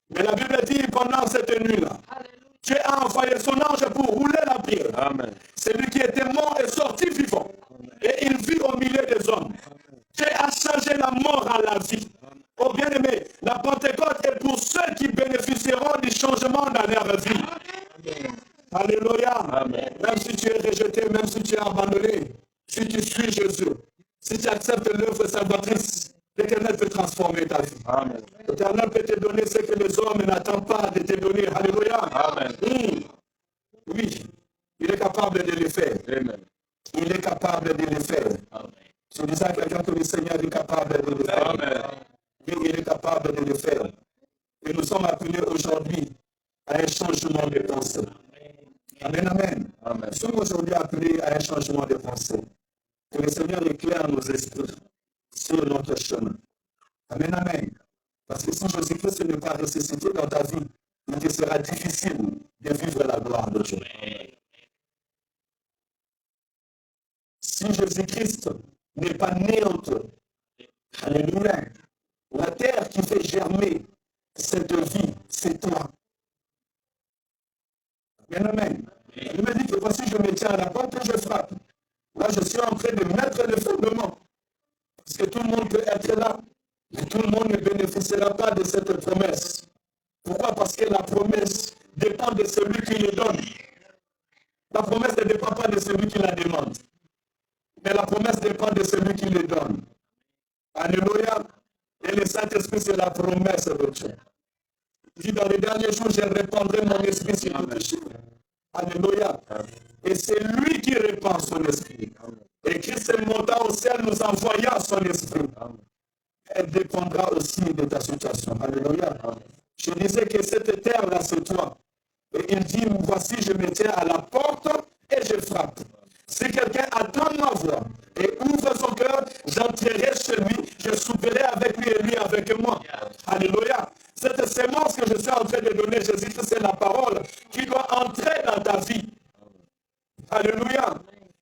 Mais la Bible dit, pendant cette nuit-là, Dieu a envoyé son ange pour rouler la pierre. Amen. Celui qui était mort est sorti vivant. Et il vit au milieu des hommes. Dieu a changé la mort à la vie. Oh bien-aimé, la Pentecôte est pour ceux qui bénéficieront du changement dans leur vie. Amen. Alléluia. Amen. Même si tu es rejeté, même si tu es abandonné, si tu suis Jésus, si tu acceptes l'œuvre salvatrice, l'Éternel peut transformer ta vie. Amen. L'Éternel peut te donner ce que les hommes n'attendent pas de te donner. Alléluia. Amen. Oui, il est capable de le faire. Amen. Il est capable de le faire. Amen. Je disais à quelqu'un que le Seigneur est capable de le faire. Amen. Oui, il est capable de le faire. Et nous sommes appelés aujourd'hui à un changement de pensée. Amen, amen. Amen. Nous sommes aujourd'hui appelés à un changement de pensée. Que le Seigneur éclaire nos esprits sur notre chemin. Amen, amen. Parce que si Jésus-Christ n'est pas ressuscité dans ta vie, il te sera difficile de vivre la gloire de Dieu. Si Jésus-Christ n'est pas neutre, alléluia, la terre qui fait germer cette vie, c'est toi. Amen, amen. Il me dit que voici, je me tiens à la porte et je frappe. Là, je suis en train de mettre le fondement. Parce que tout le monde peut être là, mais tout le monde ne bénéficiera pas de cette promesse. Pourquoi? Parce que la promesse dépend de celui qui le donne. La promesse ne dépend pas de celui qui la demande. Mais la promesse dépend de celui qui le donne. Alléluia. Et le Saint-Esprit, c'est la promesse de Dieu. Il dit, dans les derniers jours, je répandrai mon esprit sur tout péché. Alléluia. Et c'est lui qui répand son esprit. Et Christ monta au ciel, nous envoya son esprit. Elle dépendra aussi de ta situation. Alléluia. Je disais que cette terre-là, c'est toi. Et il dit, voici, je me tiens à la porte et je frappe. Si quelqu'un attend ma voix et ouvre son cœur, j'entrerai chez lui, je souperai avec lui et lui avec moi. Alléluia. Cette sémence que je suis en train de donner, Jésus-Christ, c'est la parole qui doit entrer dans ta vie. Alléluia.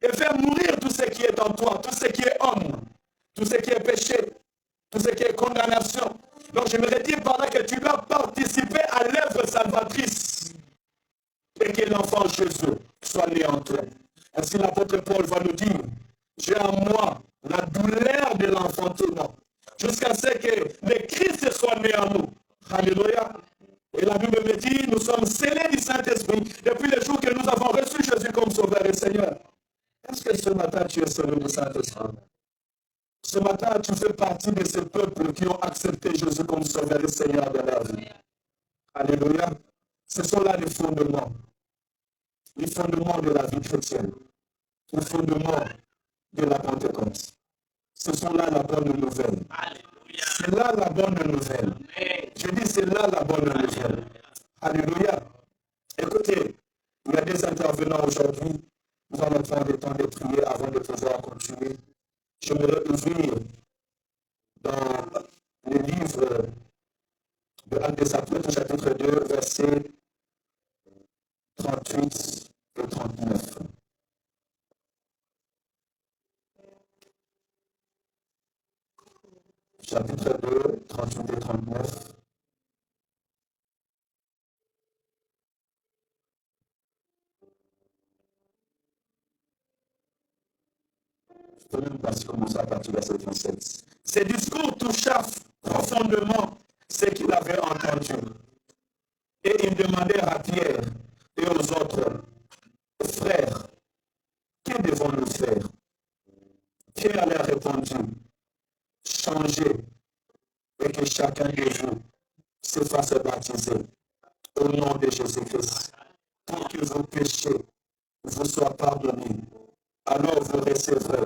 Et faire mourir tout ce qui est en toi, tout ce qui est homme, tout ce qui est péché, tout ce qui est condamnation. Donc je me dire par là que tu dois participer à l'œuvre salvatrice et que l'enfant Jésus soit né en toi. Ainsi l'apôtre Paul va nous dire, j'ai en moi la douleur de l'enfantement, jusqu'à ce que le Christ soit né en nous. Alléluia. Et la Bible me dit, nous sommes scellés du Saint-Esprit depuis le jour que nous avons reçu Jésus comme Sauveur et Seigneur. Est-ce que ce matin tu es scellé du Saint-Esprit? Ce matin, tu fais partie de ce peuple qui ont accepté Jésus comme Sauveur et Seigneur de leur vie. Alléluia. Ce sont là les fondements de la vie chrétienne, les fondements de la Pentecôte. Ce sont là la bonne nouvelle. C'est là la bonne nouvelle. Je dis c'est là la bonne nouvelle. Alléluia. Écoutez, il y a des intervenants aujourd'hui. Nous allons prendre le temps de prier avant de pouvoir continuer. J'aimerais ouvrir dans le livre de Actes des Apôtres, chapitre 2, verset 38 et 39. Chapitre 2, 38 et 39. Je peux même pas commencer à partir de verset 37. Ces discours toucha profondément ce qu'il avait entendu. Et il demandait à Pierre et aux autres, frères, que devons-nous faire? Pierre leur répondit, changez et que chacun de vous se fasse baptiser au nom de Jésus-Christ pour que vos péchés vous soient pardonnés. Alors vous recevrez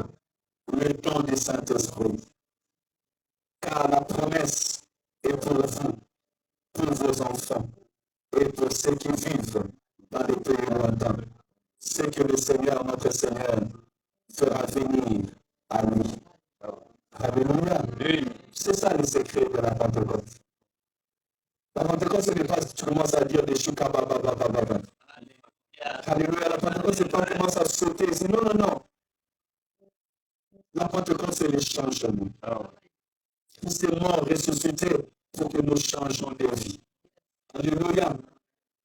le don du Saint-Esprit. Car la promesse est pour vous, pour vos enfants et pour ceux qui vivent dans les pays lointains. Ce que le Seigneur, notre Seigneur, fera venir à lui. Alléluia. C'est ça le secret de la Pentecôte. La Pentecôte, ce n'est pas que tu commences à dire des chouka babababababa. Alléluia. La Pentecôte, c'est pas commencer à sauter. Non, non, non. La Pentecôte, c'est le changement. Christ est mort, ressuscité pour que nous changeons de vie. Alléluia.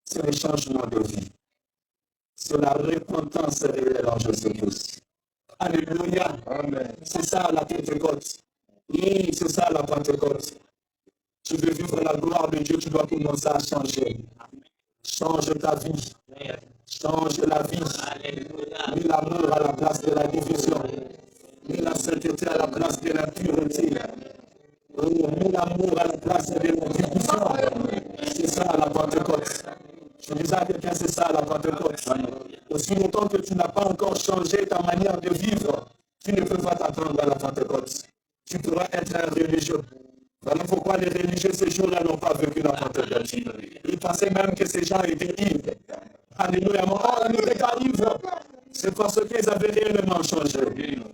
C'est le changement de vie. C'est la repentance réelle en Jésus-Christ. Alléluia. C'est ça la Pentecôte. Oui, c'est ça la Pentecôte. Tu veux vivre la gloire de Dieu, tu dois commencer à changer. Change ta vie. Change la vie. Mets l'amour à la place de la division. Mets la sainteté à la place de l'impureté. Mets l'amour à la place de la division. C'est ça la Pentecôte. Je disais à quelqu'un, c'est ça la Pentecôte. Aussi longtemps que tu n'as pas encore changé ta manière de vivre, tu ne peux pas t'attendre à la Pentecôte. Tu pourras être un religieux. Voilà pourquoi les religieux ces jours-là n'ont pas vécu la Pentecôte. Ils pensaient même que ces gens étaient ivres. Alléluia. Oh, ils n'étaient pas ivres. C'est parce qu'ils avaient réellement changé.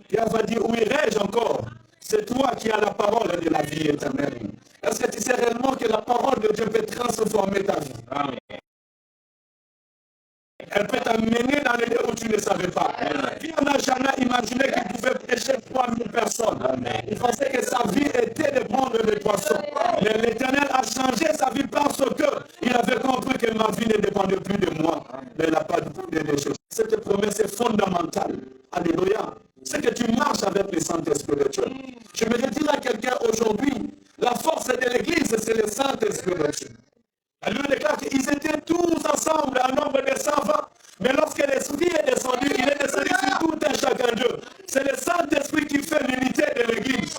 Pierre va dire, où irai-je encore? C'est toi qui as la parole de la vie éternelle. Est-ce que tu sais réellement que la parole de Dieu peut transformer ta vie? Amen. Elle peut t'amener dans les lieux où tu ne savais pas. Pierre n'a jamais imaginé qu'il pouvait prêcher 3000 personnes. Il pensait que sa vie était de prendre des poissons. Mais l'Éternel a changé sa vie parce qu'il avait compris que ma vie ne dépendait plus de moi, mais elle n'a pas dépendé des choses. Cette promesse est fondamentale. Alléluia. C'est que tu marches avec le Saint-Esprit de Dieu. Je me dire à quelqu'un aujourd'hui, la force de l'Église, c'est le Saint-Esprit de Dieu. Elle lui déclare qu'ils étaient tous ensemble, un nombre de 120. Mais lorsque l'Esprit est descendu, il est descendu sur tout un chacun d'eux. C'est le Saint-Esprit qui fait l'unité de l'Église.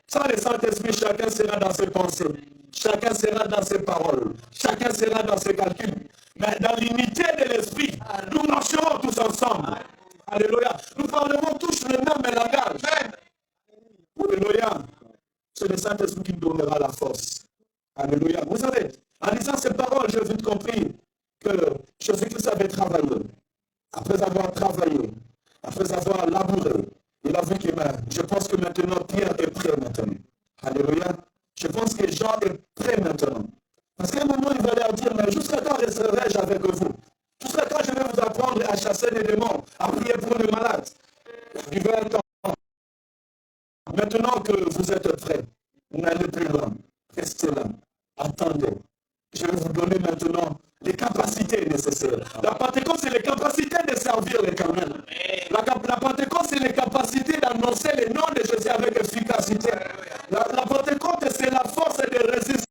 Sans le Saint-Esprit, chacun sera dans ses pensées. Chacun sera dans ses paroles. Chacun sera dans ses calculs. Mais dans l'unité de l'Esprit, nous marcherons tous ensemble. Alléluia. Nous parlerons tous le même langage. Alléluia. C'est le Saint-Esprit qui nous donnera la force. Alléluia. Vous savez, en lisant ces paroles, j'ai vite compris que Jésus-Christ avait travaillé. Après avoir travaillé, après avoir labouré, il a vu que je pense que maintenant Pierre est prêt maintenant. Alléluia. Je pense que Jean est prêt maintenant. Parce qu'à un moment, il va leur dire, mais jusqu'à quand resterai-je avec vous? Jusqu'à quand je vais vous apprendre à chasser les démons, à prier pour les malades? Il va être temps. Maintenant que vous êtes prêts, n'allez plus loin. Restez là. Attendez. Je vais vous donner maintenant les capacités nécessaires. La Pentecôte, c'est les capacités de servir les canons. La Pentecôte, c'est les capacités d'annoncer le nom de Jésus avec efficacité. La Pentecôte, c'est la force de résister.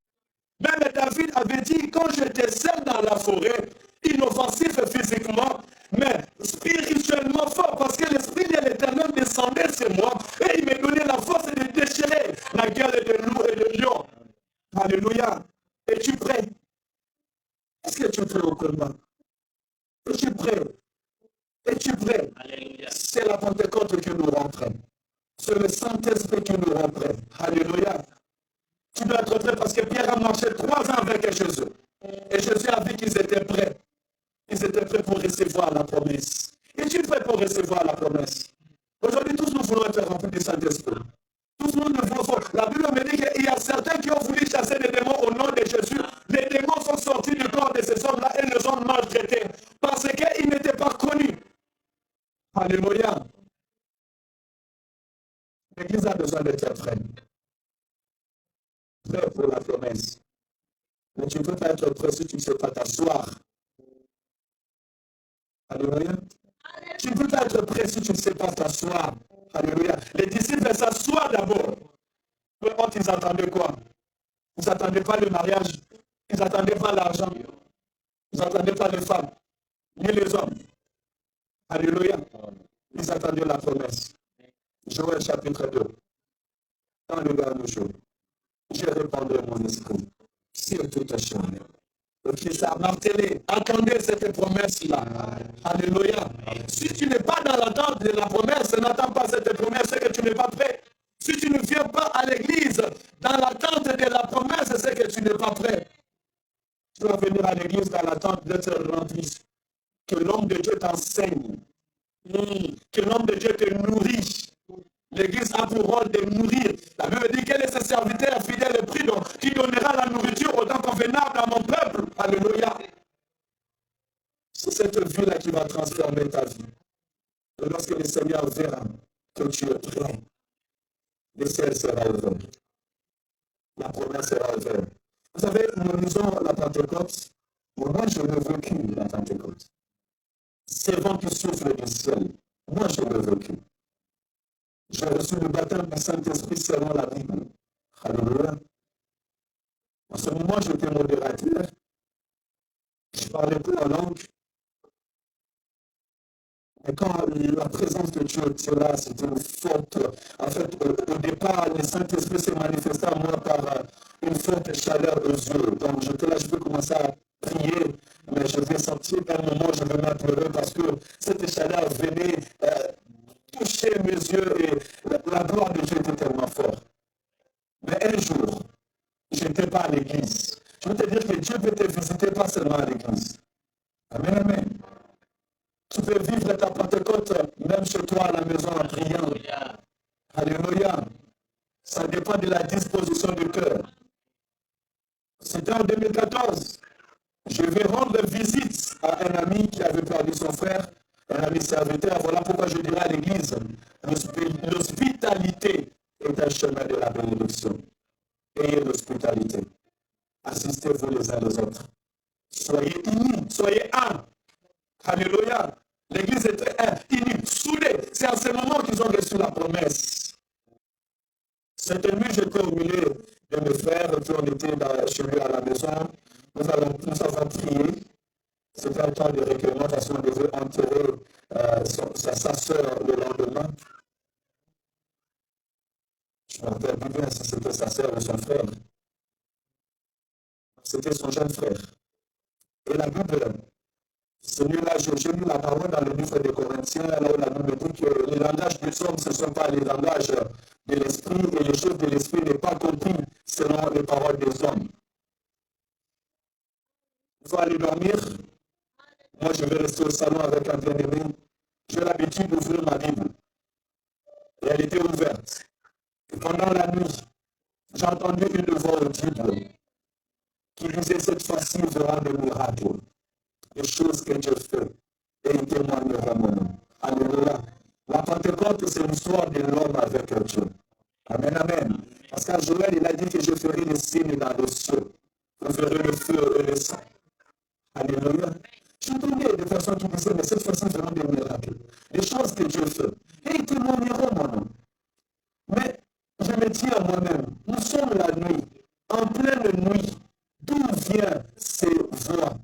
Même David avait dit, quand j'étais seul dans la forêt, inoffensif physiquement, mais spirituellement fort, parce que l'Esprit de l'Éternel descendait sur moi, et il me donnait la force de déchirer la guerre de loup et de lion. Alléluia. Es-tu prêt? Est-ce que tu es prêt au combat? Es-tu prêt? Es-tu prêt? C'est la Pentecôte qui nous rend prêts. C'est le Saint-Esprit qui nous rend prêts. Alléluia. Tu dois être prêt parce que Pierre a marché 3 ans avec Jésus. Et Jésus a vu qu'ils étaient prêts. Ils étaient prêts pour recevoir la promesse. Es-tu prêt pour recevoir la promesse? Aujourd'hui, tous nous voulons être remplis du Saint-Esprit. Tous nous voulons. La Bible me dit qu'il y a certains qui ont voulu chasser les démons au nom de Jésus. Les démons sont sortis du corps de ces hommes-là et les ont maltraités. Alléluia. L'Église a besoin d'être prête. Prêt pour la promesse. Mais tu ne peux pas être prêt si tu ne sais pas t'asseoir. Alléluia. Tu ne peux pas être prêt si tu ne sais pas t'asseoir. Alléluia. Les disciples s'assoient d'abord. Peu importe, ils attendaient quoi? Ils n'attendaient pas le mariage. Ils n'attendaient pas l'argent. Ils n'attendaient pas les femmes. Ni les hommes. Alléluia. Ils attendaient la promesse. Joël chapitre 2. Quand le gars nous joue, je répandrai mon esprit sur toute chaîne. Et qui s'est martelé. Attendez cette promesse-là. Alléluia. Si tu n'es pas dans l'attente de la promesse, n'attends pas cette promesse, c'est que tu n'es pas prêt. Si tu ne viens pas à l'église dans l'attente de la promesse, c'est que tu n'es pas prêt. Tu vas venir à l'église dans l'attente d'être rempli. Que l'homme de Dieu t'enseigne. Que l'homme de Dieu te nourrit. L'église a pour rôle de nourrir. La Bible dit quel est ce serviteur fidèle et prudent qui donnera la nourriture au temps convenable à mon peuple. Alléluia. C'est cette vie-là qui va transformer ta vie. Et lorsque le Seigneur verra que tu es prêt, le ciel sera ouvert. La promesse sera ouverte. Vous savez, nous lisons la Pentecôte. Moi, je l'ai vécu, la Pentecôte. C'est vent qui souffle du ciel. Moi, je l'ai vécu. J'ai reçu le baptême du Saint-Esprit selon la Bible. Alléluia. En ce moment, j'étais modérateur. Je parlais pas en langue. Et quand la présence de Dieu était là, c'était forte. En fait, au départ, le Saint-Esprit s'est manifesté à moi par une forte chaleur aux yeux. Donc, j'étais là, je vais commencer à prier, mais je vais sortir à un moment, je vais m'appleurer parce que cette chaleur venait toucher mes yeux et la gloire de Dieu était tellement forte. Mais un jour, je n'étais pas à l'église. Je veux te dire que Dieu peut te visiter pas seulement à l'église. Amen, amen. Tu peux vivre ta Pentecôte même chez toi à la maison en priant. Alléluia. Ça dépend de la disposition du cœur. C'était en 2014. Je vais rendre visite à un ami qui avait perdu son frère, un ami serviteur. Voilà pourquoi je dirais à l'église, l'hospitalité est un chemin de la bénédiction. Ayez l'hospitalité. Assistez-vous les uns les autres. Soyez unis, soyez un. Alléluia. L'église est unie, soudée. C'est à ce moment qu'ils ont reçu la promesse. Cette nuit, j'étais au milieu de mes frères, puis on était chez lui à la maison. Nous avons prié. C'était un temps de recueillement parce qu'on devait enterrer sa soeur le lendemain. Je me rappelle plus bien si c'était sa soeur ou son frère. C'était son jeune frère. Et la Bible, celui-là, j'ai lu la parole dans le livre des Corinthiens, là où la Bible dit que les langages des hommes, ce ne sont pas les langages de l'esprit, et les choses de l'esprit n'est pas compris selon les paroles des hommes. Il faut aller dormir. Moi, je vais rester au salon avec un bien-aimé. J'ai l'habitude d'ouvrir ma Bible. Et elle était ouverte. Et pendant la nuit, j'ai entendu une voix audible qui disait cette fois-ci, il verra des miracles. Les choses que Dieu fait et il témoignera mon nom. Alléluia. La Pentecôte, c'est l'histoire de l'homme avec Dieu. Amen, amen. Parce qu'à Joël, il a dit que je ferai des signes dans les cieux. Je ferai le feu et le sang. Alléluia. J'entendais des personnes qui disaient, mais cette fois-ci, verront des miracles. Les choses que Dieu fait. Et ils témoigneront mon nom. Mais je me dis à moi-même, nous sommes la nuit, en pleine nuit. D'où viennent ces voix?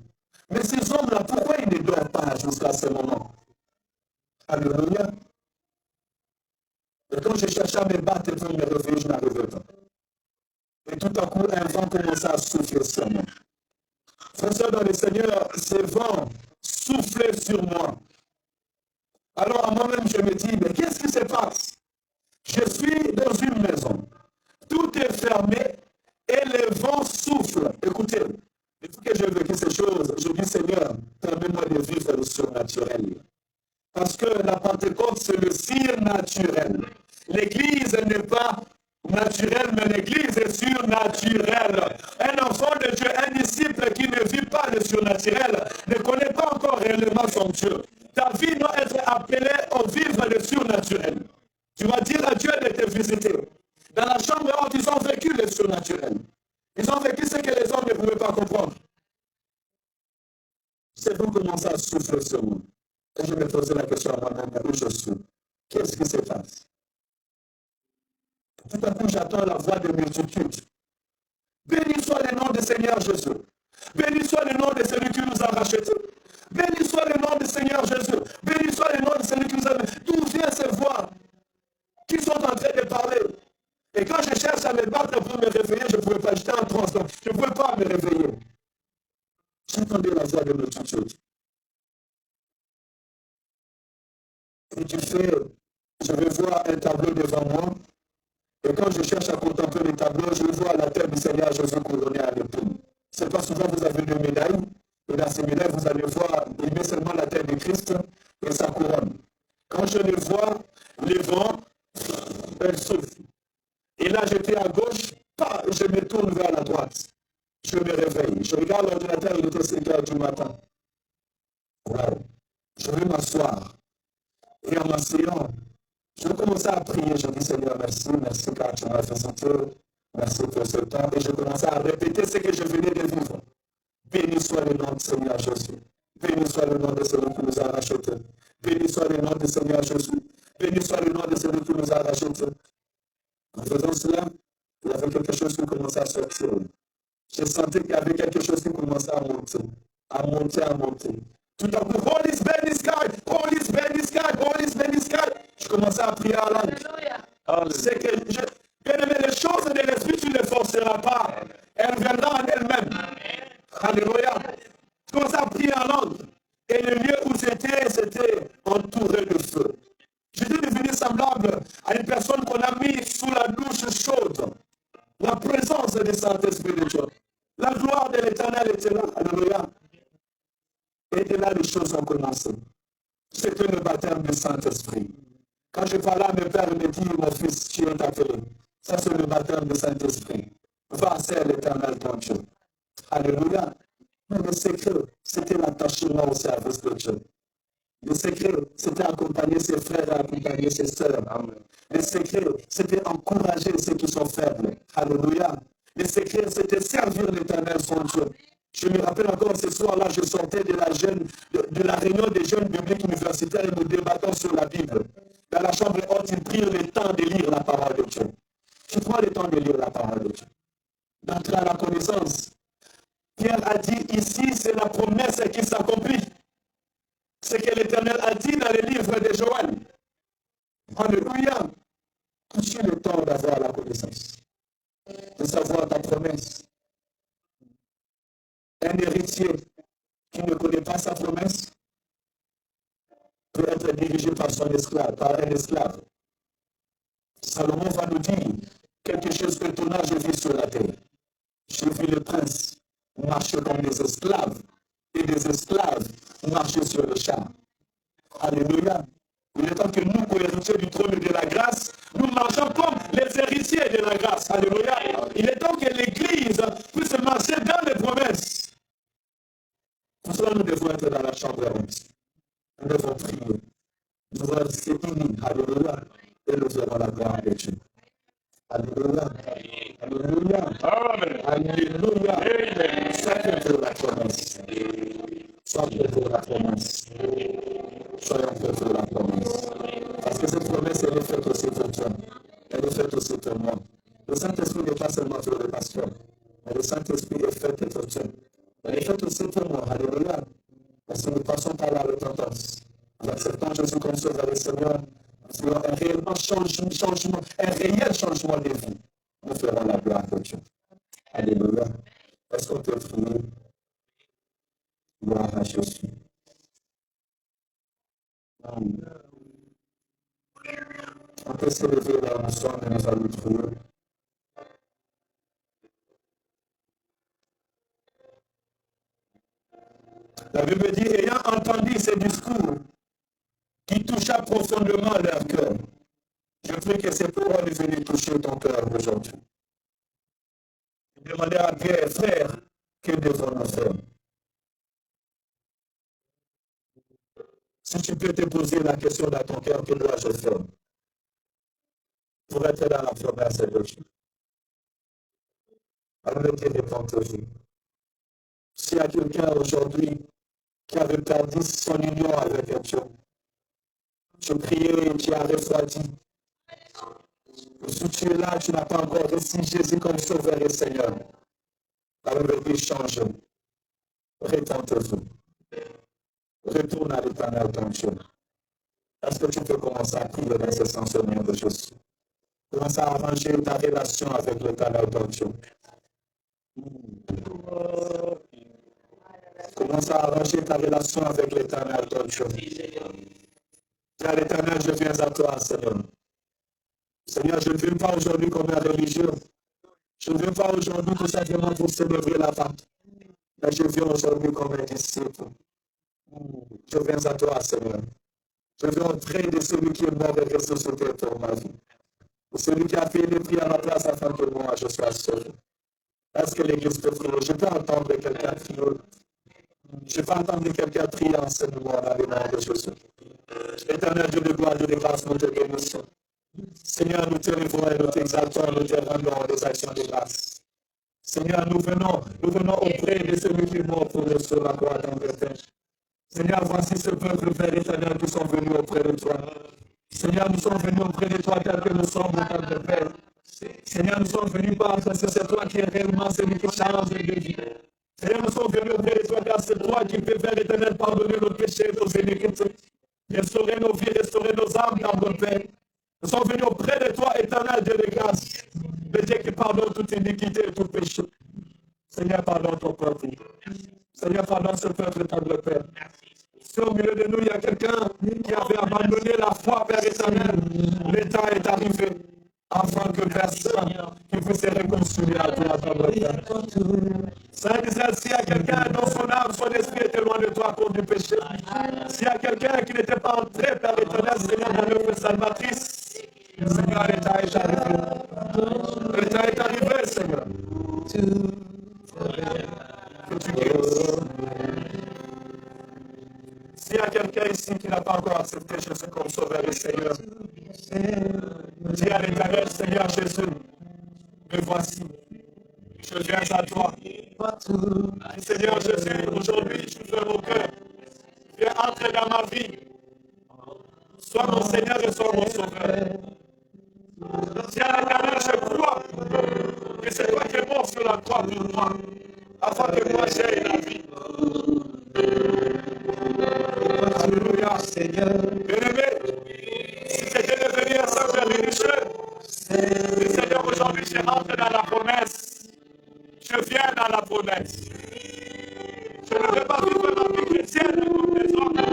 Mais ces hommes-là, pourquoi ils ne dorment pas jusqu'à ce moment? Alléluia. Et quand je cherchais à me battre pour me réveiller, je n'arrivais pas. Et tout à coup, un vent commençait à souffler sur moi. Frère dans le Seigneur, ce vent soufflait sur moi. Alors à moi-même, je me dis, mais qu'est-ce qui se passe? Je suis dans une maison. Tout est fermé et le vent souffle. Écoutez, depuis que j'ai vécu ces choses, je dis, Seigneur, permets-moi de vivre le surnaturel. Parce que la Pentecôte, c'est le surnaturel. L'Église n'est pas naturelle, mais l'Église est surnaturelle. Un enfant de Dieu, un disciple qui ne vit pas le surnaturel, ne connaît pas encore réellement son Dieu. Ta vie doit être appelée au vivre le surnaturel. Tu vas dire à Dieu de te visiter. Dans la chambre haute, ils ont vécu le surnaturel. Ils ont vécu ce que les hommes ne pouvaient pas comprendre. C'est vous commencez à souffrir sur moi. Et je me posais la question à moi-même, où je suis. Qu'est-ce qui se passe? Tout à coup, j'attends la voix de multitude. Béni soit le nom du Seigneur Jésus. Béni soit le nom de celui qui nous a rachetés. Béni soit le nom du Seigneur Jésus. Béni soit le nom de celui qui nous a... D'où vient ces voix qui sont en train de parler? Et quand je cherche à me battre pour me réveiller, je ne pouvais pas. J'étais en transe, donc je ne pouvais pas me réveiller. J'entendais la voix de multitude. Et tu fais, je vais voir un tableau devant moi. Et quand je cherche à contempler le tableau, je vois la tête du Seigneur Jésus couronnée à l'épaule. C'est pas souvent vous avez deux médailles. Et dans ces médailles, vous allez voir, il met seulement la tête de Christ et sa couronne. Quand je le vois, le vent, elle souffle. Et là, j'étais à gauche, je me tourne vers la droite. Je me réveille. Je regarde l'ordinateur, il était 5 heures du matin. Wow. Je vais m'asseoir. Et en m'asseyant, je commençais à prier. Je dis Seigneur, merci, merci car tu m'as fait sentir. Merci pour ce temps. Et je commençais à répéter ce que je venais de vivre. Béni soit le nom du Seigneur Jésus. Béni soit le nom de celui qui nous a rachetés. Béni soit le nom du Seigneur Jésus. Béni soit le nom de celui qui nous a rachetés. En faisant cela, il y avait quelque chose qui commençait à sortir. Je sentais qu'il y avait quelque chose qui commençait à monter, à monter, à monter. Tout à coup, Holy is Ben is God, Holy is Ben is God, Holy is Ben is God. Je commençais à prier à langue. C'est que, bien aimé, les choses de l'esprit, tu ne les forceras pas. Elles viendront en elles-mêmes. Alléluia. Je commençais à prier en langue. Et le lieu où j'étais, c'était entouré de feu. J'étais devenu semblable à une personne qu'on a mis sous la douche chaude. La présence du Saint-Esprit de Dieu. La gloire de l'Éternel était là. Alléluia. Et de là, les choses ont commencé. C'était le baptême du Saint-Esprit. Quand je parlais à mes pères, ils me disaient, mon fils, tu es appelé. Ça, c'est le baptême du Saint-Esprit. Va, c'est l'Éternel ton Dieu. Alléluia. Mais le secret, c'était l'attachement au service de Dieu. Le secret, c'était accompagner ses frères et accompagner ses sœurs. Le secret, c'était encourager ceux qui sont faibles. Alléluia. Le secret, c'était servir l'Éternel son Dieu. Je me rappelle encore ce soir-là, je sortais de la réunion des jeunes bibliques universitaires et nous débattons sur la Bible. Dans la chambre haute, ils prirent le temps de lire la parole de Dieu. Je prends le temps de lire la parole de Dieu. D'entrer à la connaissance. Pierre a dit ici, c'est la promesse qui s'accomplit. Ce que l'Éternel a dit dans le livre de Joël. Alléluia. J'ai le temps d'avoir la connaissance, de savoir ta promesse. Un héritier qui ne connaît pas sa promesse peut être dirigé par son esclave, par un esclave. Salomon va nous dire quelque chose d'étonnant, j'ai vu sur la terre. J'ai vu les princes marcher comme des esclaves et des esclaves marcher sur le char. Alléluia. Il est temps que nous, co-héritiers du trône de la grâce, nous marchons comme les héritiers de la grâce. Alléluia. Il est temps que l'Église puisse marcher dans les promesses. Pour cela, nous devons être dans la chambre haute. Nous devons prier. Nous devons rester unis. Alléluia. Et nous verrons la gloire de Dieu. Alléluia. Alléluia. Amen. Alléluia. Amen. Soyons pour la promesse. Soyons pour la promesse. Soyons pour la promesse. Parce que cette promesse, elle est faite aussi pour toi. Elle est faite aussi pour moi. Le Saint-Esprit n'est pas seulement pour le pasteur, mais le Saint-Esprit est fait pour toi. Elle est faite aussi pour moi. Alléluia. Parce que nous passons par la repentance. En acceptant Jésus comme Sauveur et Seigneur, nous ferons un réel changement de vie. Nous ferons la gloire de Dieu. Alléluia. Est-ce qu'on peut prier? Gloire à Jésus. On peut se lever là nous sommes et nous allons prier. La Bible dit, ayant entendu ces discours qui toucha profondément leur cœur, je prie que ces paroles viennent toucher ton cœur aujourd'hui. Demandez à Pierre, frère, que devons-nous faire? Si tu peux te poser la question dans ton cœur, que dois-je faire pour être dans la promesse de Dieu? Alors je te réponds toujours. S'il y a quelqu'un aujourd'hui qui avait perdu son union avec Dieu, tu priais, tu as refroidi. Si tu es là, tu n'as pas encore reçu Jésus comme Sauveur et Seigneur. Alors je te change. Rétente-vous. Retourne à l'Éternel ton Dieu. Est-ce que tu peux commencer à prier dans ce sens au nom de Jésus? Commence à arranger ta relation avec l'Éternel ton Dieu. Commence à arranger ta relation avec l'Éternel ton Dieu. Dis à l'Éternel, je viens à toi, Seigneur. Seigneur, je ne viens pas aujourd'hui comme un religieux. Je ne viens pas aujourd'hui tout simplement pour célébrer la Pâque. Mais je viens aujourd'hui comme un disciple. Je viens à toi, Seigneur. Je viens auprès de celui qui est mort et ressuscité pour ma vie. Celui qui a payé le prix à ma place afin que moi je sois sauvé. Est-ce que l'Église peut prier? Je peux entendre quelqu'un prier. Je peux entendre quelqu'un prier en ce moment dans le nom de Jésus. Éternel Dieu de gloire, Dieu de grâce, nous te bénissons. Seigneur, nous te levons et nous t'exaltons, nous te rendons des actions de grâce. Seigneur, nous venons auprès de celui qui est mort pour nous sur la croix d'Angleterre. Seigneur, voici ce peuple, Père éternel, qui sont venus auprès de toi. Seigneur, nous sommes venus auprès de toi tel que nous sommes au temps de Père. Seigneur, nous sommes venus parce que c'est toi qui es réellement celui qui change de vie. Seigneur, nous sommes venus auprès de toi car c'est toi qui peux, Père éternel, pardonner nos péchés, nos iniquités, restaurer nos vies, restaurer nos âmes, notre Père. Nous sommes venus auprès de toi, éternel Dieu de grâce, le Dieu qui pardonne toute iniquité et tout péché. Seigneur, pardonne ton peuple. Seigneur, pardonne ce peuple, tendre Père. Si au milieu de nous, il y a quelqu'un qui avait abandonné la foi, Père éternel, l'état est arrivé, afin que personne qui puisse se réconcilier à toi, tendre Père. Saint-Israël, s'il y a quelqu'un dont son âme, son esprit était loin de toi à cause du péché, s'il y a quelqu'un qui n'était pas entré, Père éternel, Seigneur, dans l'œuvre salvatrice, Seigneur, l'état est arrivé. L'état est arrivé, Seigneur. Que tu guérisses. S'il y a quelqu'un ici qui n'a pas encore accepté Jésus comme Sauveur et Seigneur, dis à l'Éternel, Seigneur Jésus, me voici. Je viens à toi. Seigneur Jésus, aujourd'hui, je ouvre mon cœur. Viens entrer dans ma vie. Sois mon Seigneur et sois mon Sauveur. Dis à l'Éternel, je crois que c'est toi qui es mort sur la croix pour moi, afin que moi j'aie la vie. Alléluia, Seigneur. Bien-aimé, si c'était de venir simple religieux, le Seigneur, aujourd'hui, je rentre dans la promesse. Je viens dans la promesse. Je ne veux pas vivre ma vie chrétienne comme les autres,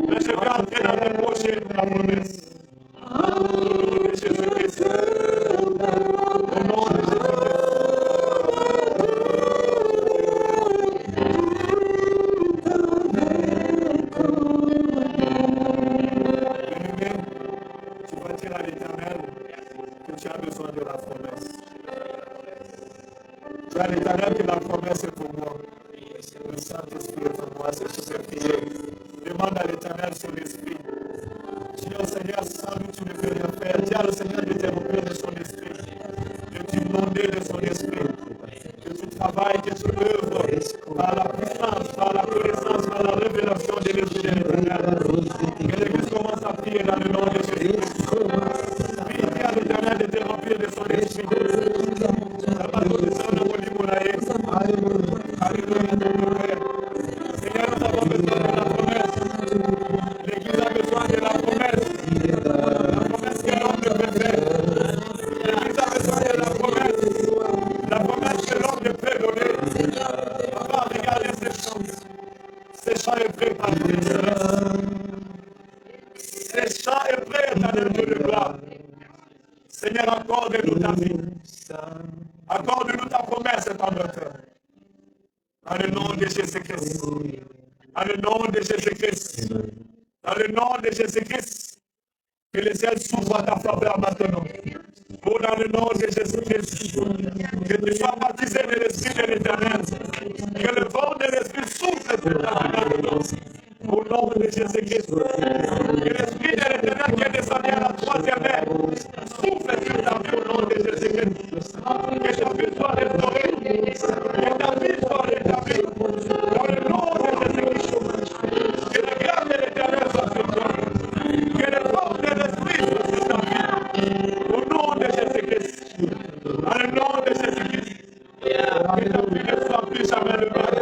mais je vais entrer dans le projet de la promesse. De Jésus-Christ. Au nom de Jésus-Christ. Tu as besoin de la promesse. Tu as l'Éternel que la promesse est pour moi. Le Saint-Esprit est pour moi, c'est ce que prier. Demande à l'Éternel son esprit. Dis au Seigneur, sans lui tu ne peux rien faire. Dis à le Seigneur de te remplir de son esprit, de t'inonder de son esprit, que tu travailles, que tu œuvres par la puissance, par la connaissance, par la révélation de l'Esprit de l'Éternel. Que l'Église commence à prier dans le nom de Jésus. Dis à l'Éternel de te remplir de son esprit. Alléluia, mon Père. Seigneur, nous avons besoin de la promesse. L'Église a besoin de la promesse. La promesse que l'homme ne peut faire. L'Église a besoin de la promesse. La promesse que l'homme ne peut donner. Papa, regardez ces chants. Ces chants est prêt par le Seigneur. Ces chants est prêt dans le Dieu de gloire. Seigneur, accorde-nous ta vie. Accorde-nous ta promesse, par notre cœur. Dans le nom de Jésus-Christ. Dans le nom de Jésus-Christ. Dans le nom de Jésus-Christ. Que les ciels s'ouvrent à ta faveur maintenant. Pour dans le nom de Jésus-Christ. Que tu sois baptisé de l'Esprit de l'Éternel. Que le vent de l'Esprit souffle sur ta vie maintenant. Pour nom de Jésus-Christ. Que l'Esprit de l'Éternel qui est descendu à la troisième mer souffle sur ta vie au nom de Jésus-Christ. Que ta vie soit restaurée. Que ta vie soit rétablie. Dans le nom de Jésus-Christ. Que la grâce de l'Éternel soit sur toi. Que les forces de l'Esprit soient sur ta vie. Au nom de Jésus-Christ. Dans le nom de Jésus-Christ. Que ta vie ne soit plus jamais le mal.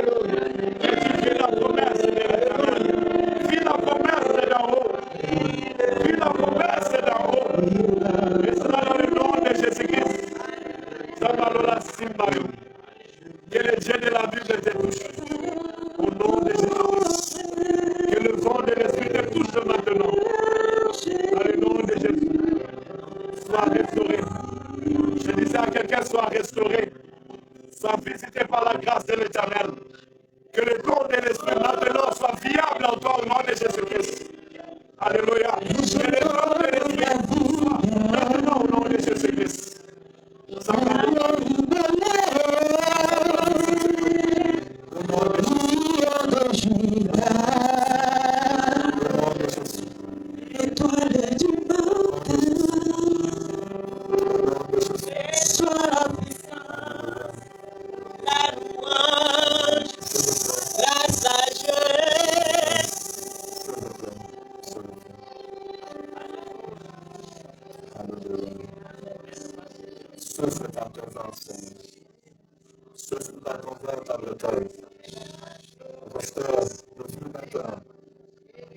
Que tu fais la promesse de l'Éternel. Vis la promesse d'en haut. Vis la promesse d'en haut. Et cela dans le nom de Jésus-Christ. Samalola Simbayo. Que le Dieu de la Bible te touche. Au nom de Jésus-Christ. Que le vent de l'Esprit te touche maintenant. Dans le nom de Jésus. Sois restauré. Je disais à quelqu'un, soit restauré. Soit visité par la grâce de l'Éternel. Que le don de l'Esprit maintenant soit viable en toi au nom de Jésus-Christ. Alléluia. Que le don de l'Esprit soit maintenant au nom de Jésus-Christ. Au nom de Jésus. Souffle dans ton vent, Seigneur. Souffle dans ton vent, dans le temps. Restaure le feu maintenant.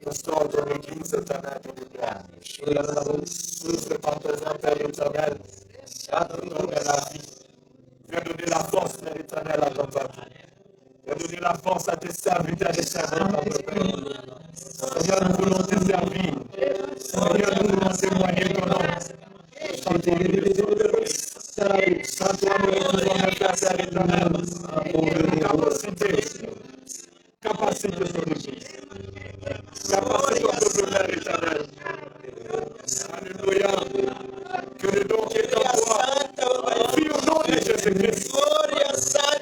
Restaure ton église éternelle de lumière. Souffle dans ton vent, Père éternel. Donne la vie. Viens donner la force, Père éternel, à ton peuple. Viens donner la force à tes serviteurs et servantes, Père. Seigneur, nous voulons te servir. Seigneur, nous voulons témoigner ton nom. Sans toi, nous ne pouvons pas faire, Père éternel. Capacité sur nous. Capacité sur le Père éternel. Alléluia. Que le don qui est en toi vit au nom de Jésus-Christ.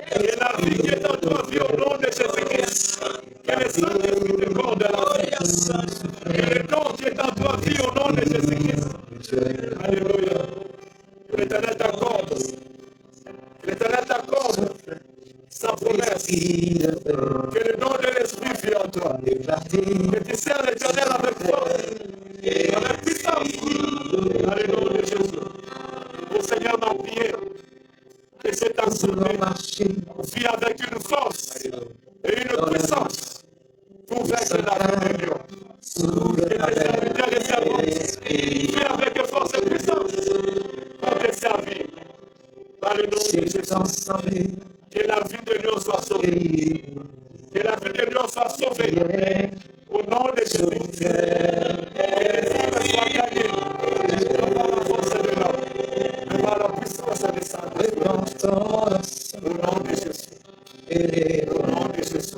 Que la vie qui est en toi vit au nom de Jésus-Christ. Que le Saint-Esprit te corde la vie. Que le don qui est en toi vit au nom de Jésus-Christ. Alléluia. Que l'Éternel t'accorde. Que l'Éternel t'accorde sa promesse. Que le don de l'Esprit vit en toi. Que tu sers l'Éternel avec force. Avec puissance. Dans le nom de Jésus. Le Seigneur m'a prié. Que cette assemblée vit avec une force et une puissance pour vaincre la rébellion. Que tes serviteurs et servantes vit avec force et puissance pour te servir. Dans le nom de Jésus. Que la vie de Dieu soit sauvée. Que la vie de Dieu soit sauvée. Au nom de Jésus. Que les âmes soient gagnées. Non par la force de l'homme, mais par la puissance de Saint-Esprit. Au nom de Jésus. Au nom de Jésus.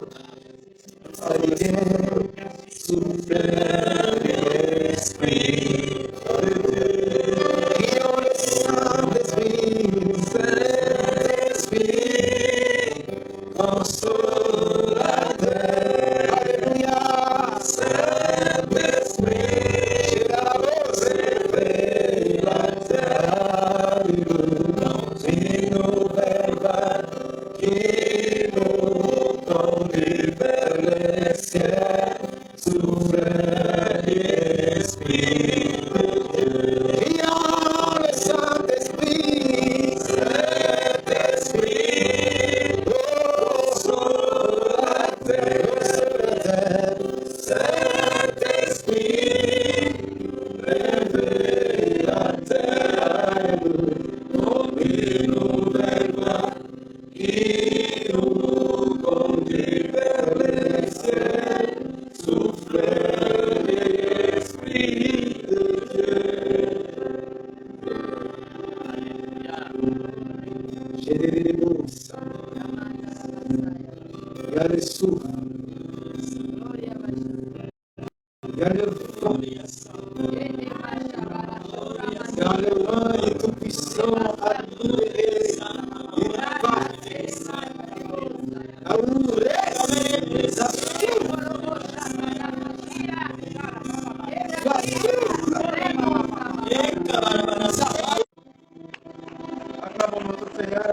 pour notre Seigneur.